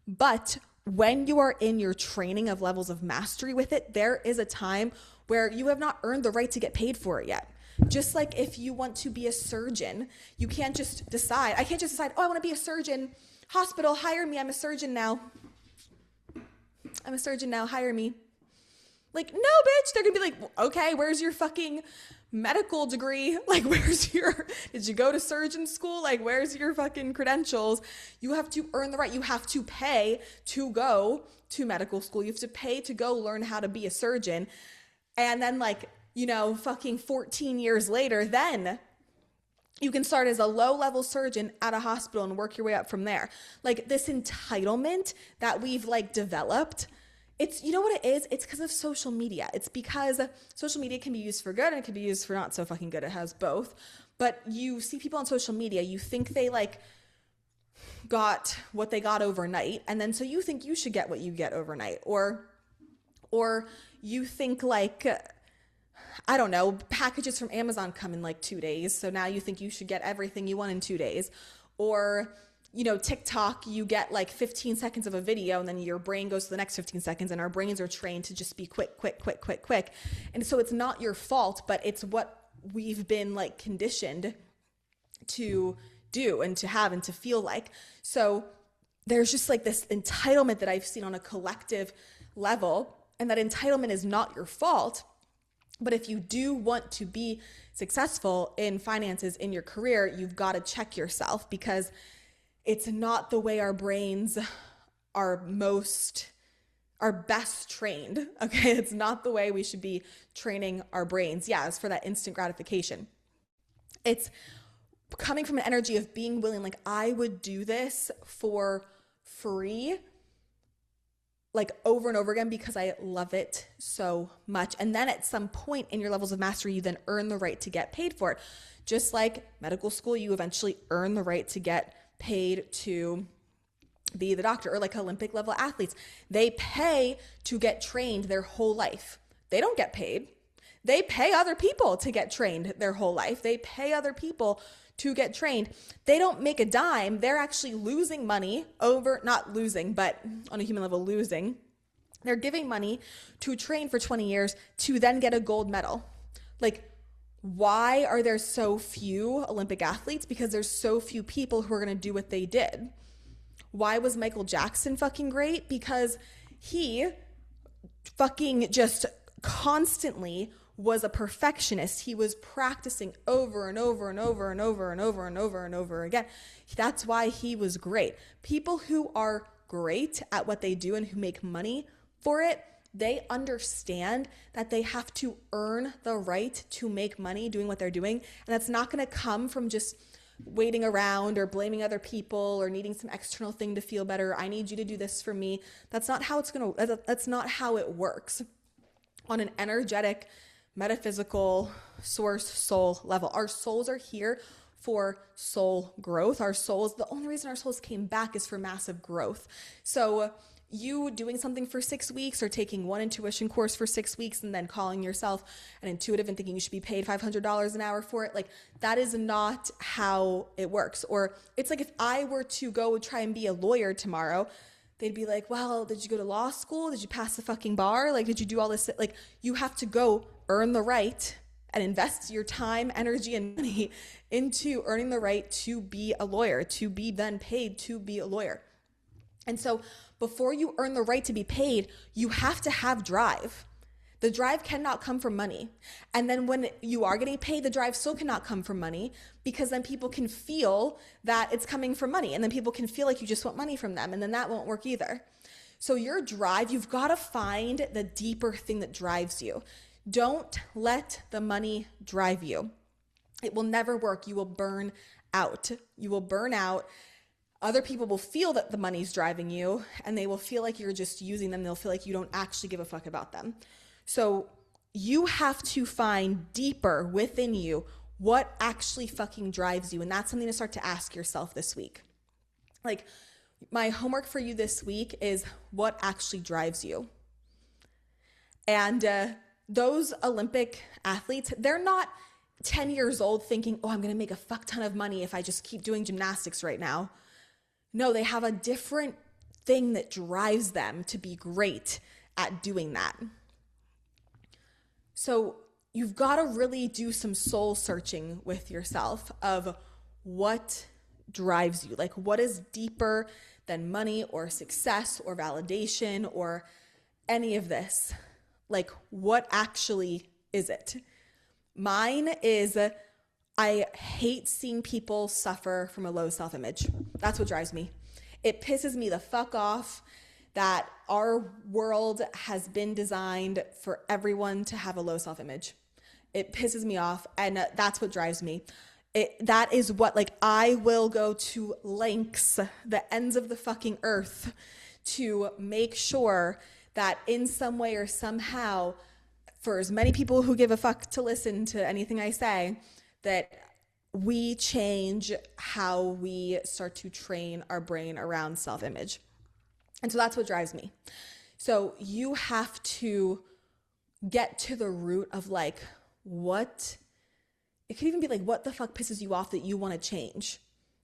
But when you are in your training of levels of mastery with it, there is a time where you have not earned the right to get paid for it yet. Just like if you want to be a surgeon, you can't just decide, I can't just decide, I want to be a surgeon. Hospital, hire me. I'm a surgeon now, hire me. Like, no, bitch. They're gonna be like, okay, where's your fucking medical degree? Like, did you go to surgeon school? Like, where's your fucking credentials? You have to earn the right. You have to pay to go to medical school. You have to pay to go learn how to be a surgeon. And then like, fucking 14 years later, then you can start as a low-level surgeon at a hospital and work your way up from there. Like, this entitlement that we've like developed, it's, you know what it is? It's because of social media. It's because social media can be used for good and it can be used for not so fucking good. It has both. But you see people on social media, you think they like got what they got overnight. And then so you think you should get what you get overnight. Or you think like, I don't know, packages from Amazon come in like 2 days. So now you think you should get everything you want in 2 days. Or, TikTok, you get like 15 seconds of a video and then your brain goes to the next 15 seconds, and our brains are trained to just be quick. And so it's not your fault, but it's what we've been like conditioned to do and to have and to feel like. So there's just like this entitlement that I've seen on a collective level and that entitlement is not your fault. But if you do want to be successful in finances in your career, you've got to check yourself, because it's not the way our brains are best trained. Okay. It's not the way we should be training our brains. Yeah. It's for that instant gratification. It's coming from an energy of being willing, like I would do this for free, like over and over again, because I love it so much. And then at some point in your levels of mastery, you then earn the right to get paid for it. Just like medical school, you eventually earn the right to get paid to be the doctor, or like Olympic level athletes. They pay to get trained their whole life. They don't get paid. They pay other people to get trained their whole life. They pay other people to get trained. They don't make a dime. They're actually losing money over, not losing, but on a human level, losing. They're giving money to train for 20 years to then get a gold medal. Like, why are there so few Olympic athletes? Because there's so few people who are going to do what they did. Why was Michael Jackson fucking great? Because he fucking just constantly was a perfectionist. He was practicing over and over and over and over and over and over and over again. That's why he was great. People who are great at what they do and who make money for it, they understand that they have to earn the right to make money doing what they're doing. And that's not going to come from just waiting around or blaming other people or needing some external thing to feel better. I need you to do this for me. That's not how that's not how it works. On an energetic, metaphysical, source, soul level, our souls are here for soul growth. The only reason our souls came back is for massive growth. So you doing something for 6 weeks, or taking one intuition course for 6 weeks and then calling yourself an intuitive and thinking you should be paid $500 an hour for it, like that is not how it works. Or it's like if I were to go try and be a lawyer tomorrow, they'd be like, well, did you go to law school? Did you pass the fucking bar? Like, did you do all this? Like, you have to go earn the right and invest your time, energy, and money into earning the right to be a lawyer, to be then paid to be a lawyer. And so before you earn the right to be paid, you have to have drive. The drive cannot come from money. And then when you are getting paid, the drive still cannot come from money, because then people can feel that it's coming from money. And then people can feel like you just want money from them. And then that won't work either. So your drive, you've got to find the deeper thing that drives you. Don't let the money drive you. It will never work. You will burn out. You will burn out. Other people will feel that the money's driving you, and they will feel like you're just using them. They'll feel like you don't actually give a fuck about them. So you have to find deeper within you what actually fucking drives you. And that's something to start to ask yourself this week. Like, my homework for you this week is what actually drives you. And those Olympic athletes, they're not 10 years old thinking, oh, I'm going to make a fuck ton of money if I just keep doing gymnastics right now. No, they have a different thing that drives them to be great at doing that. So you've got to really do some soul searching with yourself of what drives you. Like, what is deeper than money or success or validation or any of this? Like, what actually is it? Mine is, I hate seeing people suffer from a low self-image. That's what drives me. It pisses me the fuck off that our world has been designed for everyone to have a low self-image. It pisses me off, and that's what drives me. That is what, like, I will go to lengths, the ends of the fucking earth, to make sure that in some way or somehow, for as many people who give a fuck to listen to anything I say, that we change how we start to train our brain around self-image. And so that's what drives me. So you have to get to the root of, like, what, it could even be like, what the fuck pisses you off that you want to change,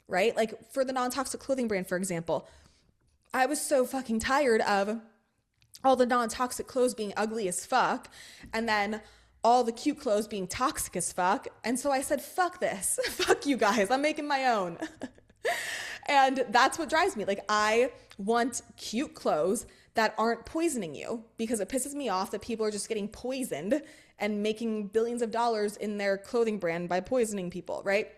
right? Like, for the non-toxic clothing brand, for example, I was so fucking tired of all the non-toxic clothes being ugly as fuck, and then all the cute clothes being toxic as fuck. And so I said, fuck this. Fuck you guys. I'm making my own. And that's what drives me. Like, I want cute clothes that aren't poisoning you, because it pisses me off that people are just getting poisoned and making billions of dollars in their clothing brand by poisoning people, right?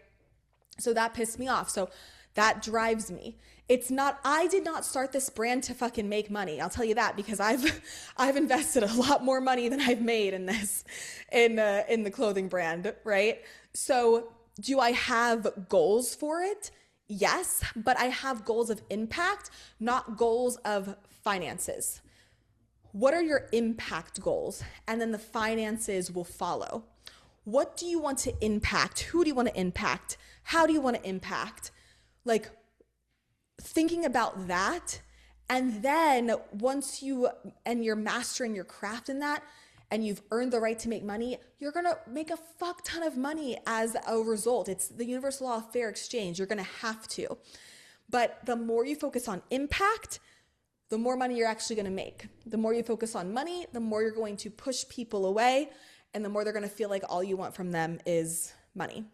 So that pissed me off. So that drives me. It's not, I did not start this brand to fucking make money. I'll tell you that, because I've invested a lot more money than I've made in this, in the clothing brand, right? So do I have goals for it? Yes, but I have goals of impact, not goals of finances. What are your impact goals? And then the finances will follow. What do you want to impact? Who do you want to impact? How do you want to impact? Like, thinking about that. And then once you're mastering your craft in that, and you've earned the right to make money, you're going to make a fuck ton of money as a result. It's the universal law of fair exchange. You're going to have to. But the more you focus on impact, the more money you're actually going to make. The more you focus on money, the more you're going to push people away, and the more they're going to feel like all you want from them is money.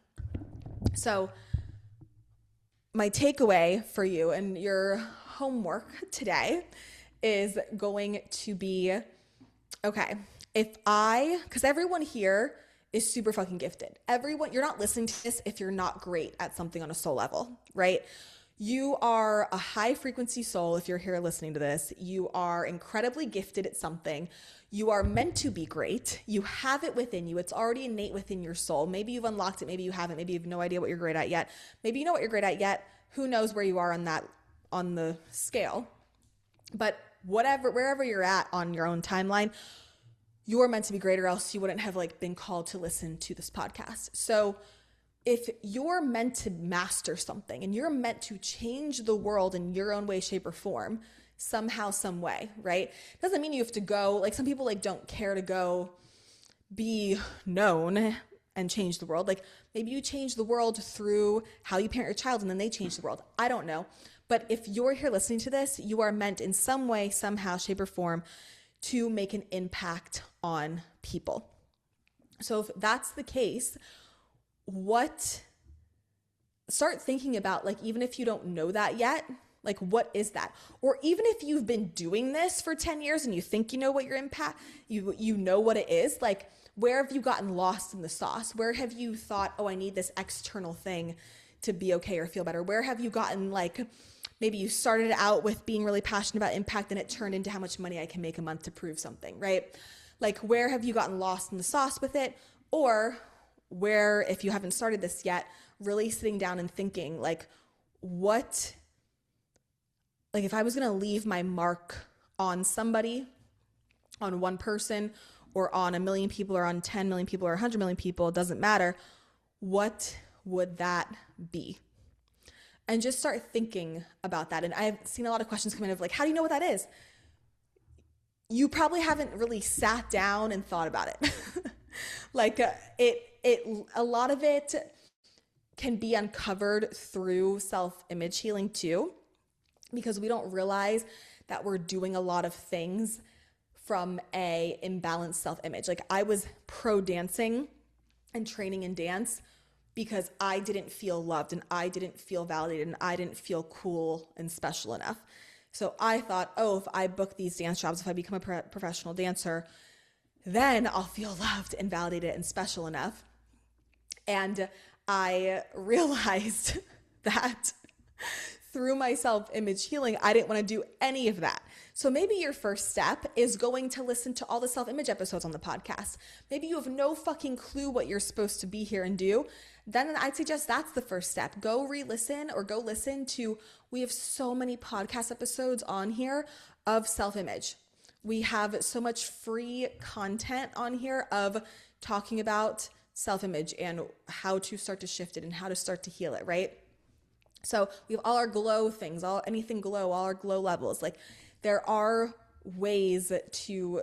So my takeaway for you and your homework today is going to be, okay, because everyone here is super fucking gifted. You're not listening to this if you're not great at something on a soul level, right? You are a high frequency soul if you're here listening to this. You are incredibly gifted at something. You are meant to be great. You have it within you. It's already innate within your soul. Maybe you've unlocked it. Maybe you haven't. Maybe you have no idea what you're great at yet. Maybe you know what you're great at yet. Who knows where you are on the scale. But wherever you're at on your own timeline, you are meant to be great, or else you wouldn't have been called to listen to this podcast. So if you're meant to master something and you're meant to change the world in your own way, shape, or form, somehow, some way, right? Doesn't mean you have to go, some people don't care to go be known and change the world. Maybe you change the world through how you parent your child and then they change the world. I don't know. But if you're here listening to this, you are meant in some way, somehow, shape, or form to make an impact on people. So if that's the case, start thinking about, even if you don't know that yet, what is that? Or even if you've been doing this for 10 years and you think you know what your impact, you know what it is, where have you gotten lost in the sauce? Where have you thought, oh, I need this external thing to be okay or feel better? Where have you gotten, maybe you started out with being really passionate about impact and it turned into how much money I can make a month to prove something, right? Where have you gotten lost in the sauce with it? Or where, if you haven't started this yet, really sitting down and thinking, if I was going to leave my mark on somebody, on one person, or on 1 million people, or on 10 million people, or 100 million people, it doesn't matter, what would that be? And just start thinking about that. And I've seen a lot of questions come in of how do you know what that is? You probably haven't really sat down and thought about it. A lot of it can be uncovered through self-image healing too, because we don't realize that we're doing a lot of things from a imbalanced self-image. I was pro dancing and training in dance because I didn't feel loved and I didn't feel validated and I didn't feel cool and special enough. So I thought, oh, if I book these dance jobs, if I become a professional dancer, then I'll feel loved and validated and special enough. And I realized that through my self-image healing, I didn't want to do any of that. So maybe your first step is going to listen to all the self-image episodes on the podcast. Maybe you have no fucking clue what you're supposed to be here and do. Then I'd suggest that's the first step. Go re-listen or go listen to, we have so many podcast episodes on here of self-image. We have so much free content on here of talking about self-image and how to start to shift it and how to start to heal it, right? So we have all our glow things, anything glow, all our glow levels. There are ways to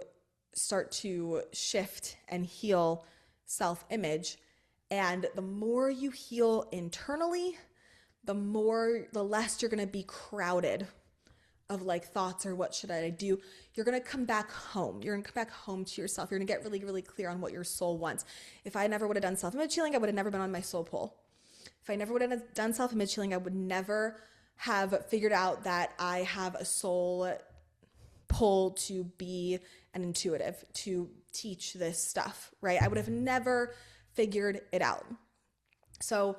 start to shift and heal self-image. And the more you heal internally, the less you're going to be crowded of thoughts or what should I do. You're going to come back home. You're going to come back home to yourself. You're going to get really, really clear on what your soul wants. If I never would have done self-image healing, I would have never been on my soul pole. If I never would have done self-image healing, I would never have figured out that I have a soul pull to be an intuitive, to teach this stuff, right? I would have never figured it out. So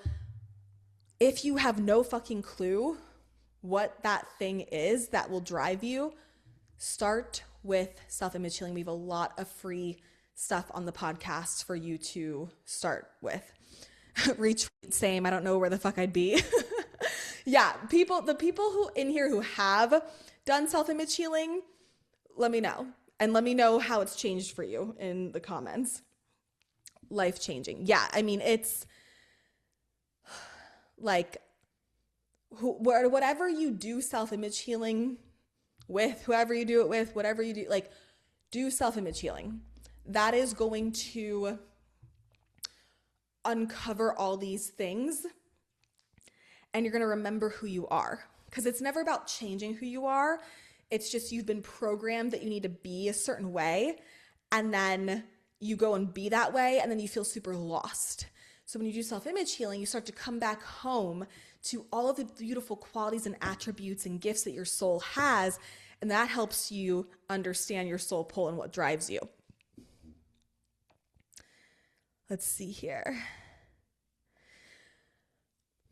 if you have no fucking clue what that thing is that will drive you, start with self-image healing. We have a lot of free stuff on the podcast for you to start with. Retweet, same. I don't know where the fuck I'd be. Yeah, the people who in here who have done self-image healing, let me know. And let me know how it's changed for you in the comments. Life-changing. Yeah, I mean, it's like whatever you do self-image healing with, whoever you do it with, whatever you do, like, do self-image healing. That is going to uncover all these things, and you're going to remember who you are, because it's never about changing who you are. It's just you've been programmed that you need to be a certain way, and then you go and be that way, and then you feel super lost. So when you do self-image healing, you start to come back home to all of the beautiful qualities and attributes and gifts that your soul has, and that helps you understand your soul pull and what drives you. Let's see here.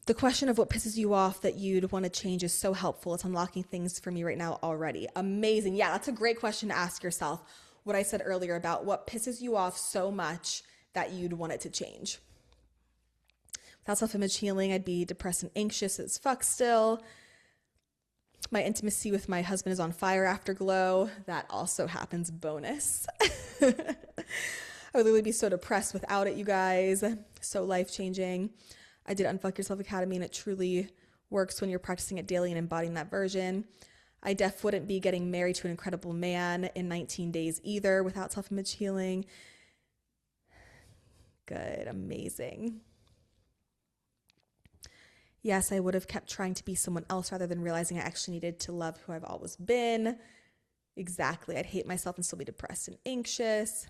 The question of what pisses you off that you'd want to change is so helpful. It's unlocking things for me right now already. Amazing. Yeah, that's a great question to ask yourself. What I said earlier about what pisses you off so much that you'd want it to change. Without self-image healing, I'd be depressed and anxious as fuck still. My intimacy with my husband is on fire after glow. That also happens, bonus. I would literally be so depressed without it, you guys. So life-changing. I did Unfuck Yourself Academy, and it truly works when you're practicing it daily and embodying that version. I wouldn't be getting married to an incredible man in 19 days either without self-image healing. Good, amazing. Yes, I would have kept trying to be someone else rather than realizing I actually needed to love who I've always been. Exactly. I'd hate myself and still be depressed and anxious.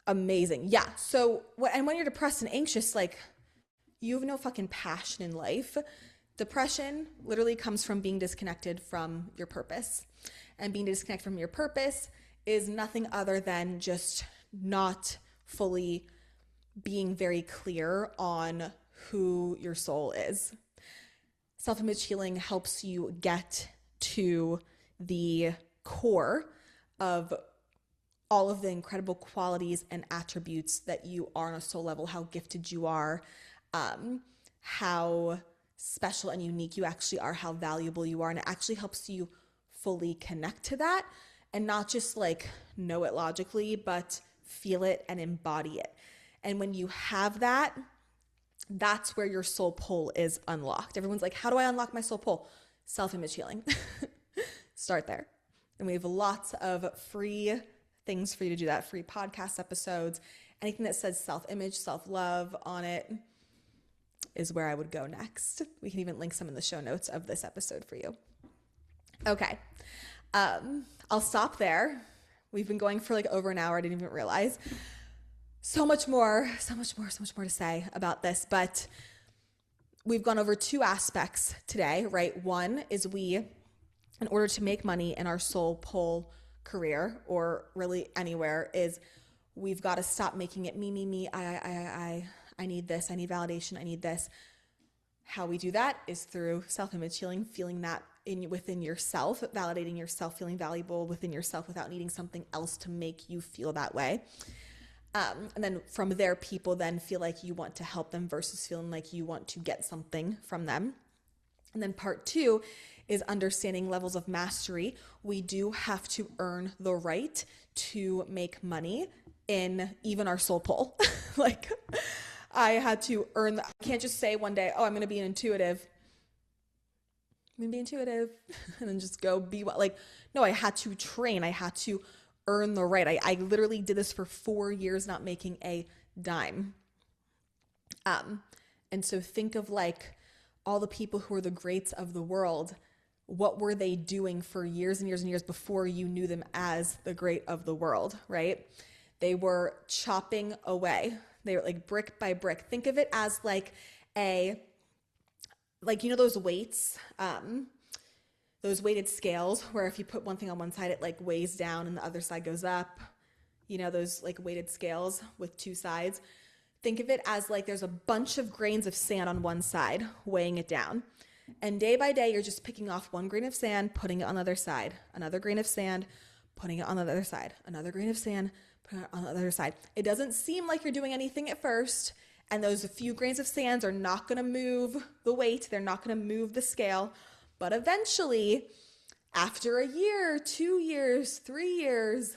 Amazing. Yeah. So, and when you're depressed and anxious, like, you have no fucking passion in life. Depression literally comes from being disconnected from your purpose. And being disconnected from your purpose is nothing other than just not fully being very clear on who your soul is. Self-image healing helps you get to the core of all of the incredible qualities and attributes that you are on a soul level, how gifted you are, how special and unique you actually are, how valuable you are. And it actually helps you fully connect to that and not just like know it logically, but feel it and embody it. And when you have that, that's where your soul pull is unlocked. Everyone's like, how do I unlock my soul pull? Self-image healing. Start there. And we have lots of free things for you to do that, free podcast episodes. Anything that says self-image, self-love on it is where I would go next. We can even link some in the show notes of this episode for you. Okay. I'll stop there. We've been going for like over an hour. I didn't even realize. So much more to say about this, but we've gone over two aspects today, right? One is in order to make money in our soul pull career, or really anywhere, is we've got to stop making it me, I need this, I need validation, I need this. How we do that is through self-image healing, feeling that within yourself, validating yourself, feeling valuable within yourself without needing something else to make you feel that way. And then from there, people then feel like you want to help them versus feeling like you want to get something from them. And then part two is understanding levels of mastery. We do have to earn the right to make money in even our soul pull. Like, I had to earn I can't just say one day, oh, I'm going to be an intuitive. I'm going to be intuitive and then just go be what, like, no, I had to train. I had to earn the right. I literally did this for 4 years, not making a dime. And so think of like all the people who are the greats of the world. What were they doing for years and years and years before you knew them as the great of the world, right? They were chopping away. They were like brick by brick. Think of it as like you know those weights, those weighted scales where if you put one thing on one side, it like weighs down and the other side goes up. You know, those like weighted scales with two sides. Think of it as like there's a bunch of grains of sand on one side weighing it down. And day by day, you're just picking off one grain of sand, putting it on the other side, another grain of sand, putting it on the other side, another grain of sand, putting it on the other side. It doesn't seem like you're doing anything at first, and those few grains of sand are not going to move the weight. They're not going to move the scale. But eventually, after a year, 2 years, 3 years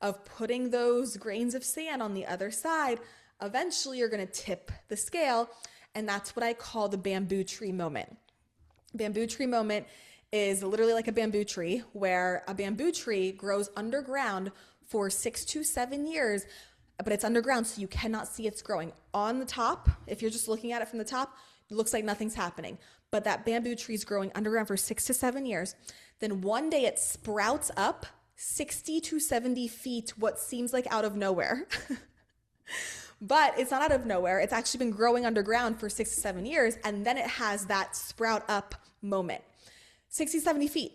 of putting those grains of sand on the other side, eventually you're going to tip the scale, and that's what I call the bamboo tree moment. Bamboo tree moment is literally like a bamboo tree, where a bamboo tree grows underground for 6 to 7 years, but it's underground, so you cannot see it's growing. On the top, if you're just looking at it from the top, it looks like nothing's happening. But that bamboo tree is growing underground for 6 to 7 years. Then one day it sprouts up 60 to 70 feet, what seems like out of nowhere. But it's not out of nowhere. It's actually been growing underground for 6 to 7 years, and then it has that sprout up moment. 60, 70 feet.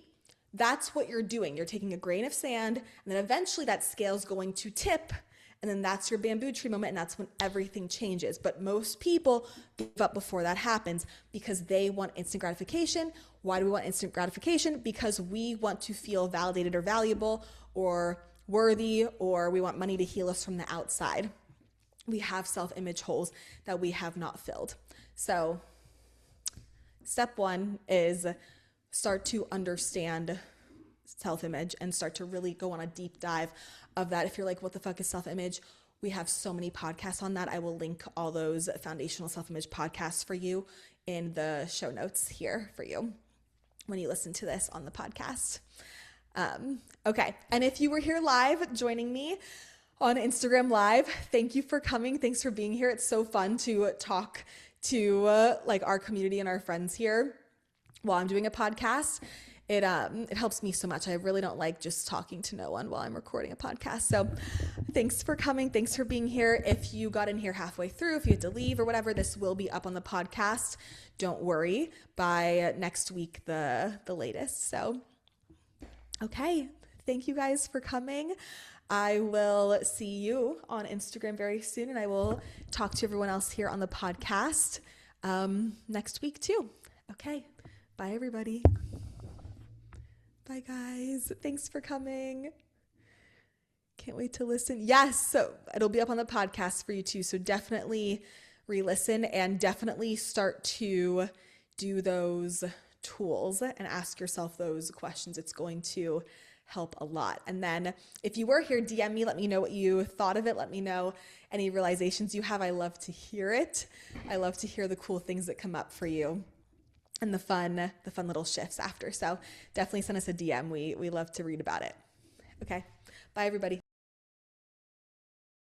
That's what you're doing. You're taking a grain of sand, and then eventually that scale is going to tip, and then that's your bamboo tree moment, and that's when everything changes. But most people give up before that happens because they want instant gratification. Why do we want instant gratification? Because we want to feel validated or valuable or worthy, or we want money to heal us from the outside. We have self-image holes that we have not filled. So step one is start to understand self-image and start to really go on a deep dive of that. If you're like, what the fuck is self-image? We have so many podcasts on that. I will link all those foundational self-image podcasts for you in the show notes here for you when you listen to this on the podcast. Okay. And if you were here live joining me on Instagram Live, thank you for coming. Thanks for being here. It's so fun to talk to like our community and our friends here while I'm doing a podcast. It helps me so much. I really don't like just talking to no one while I'm recording a podcast. So thanks for coming. Thanks for being here. If you got in here halfway through, if you had to leave or whatever, this will be up on the podcast. Don't worry, by next week, the latest. So, okay. Thank you guys for coming. I will see you on Instagram very soon, and I will talk to everyone else here on the podcast next week too. Okay. Bye, everybody. Bye, guys. Thanks for coming. Can't wait to listen. Yes, so it'll be up on the podcast for you too. So definitely re-listen and definitely start to do those tools and ask yourself those questions. It's going to help a lot. And then if you were here, DM me, let me know what you thought of it. Let me know any realizations you have. I love to hear it. I love to hear the cool things that come up for you and the fun little shifts after. So definitely send us a DM. We love to read about it. Okay. Bye, everybody.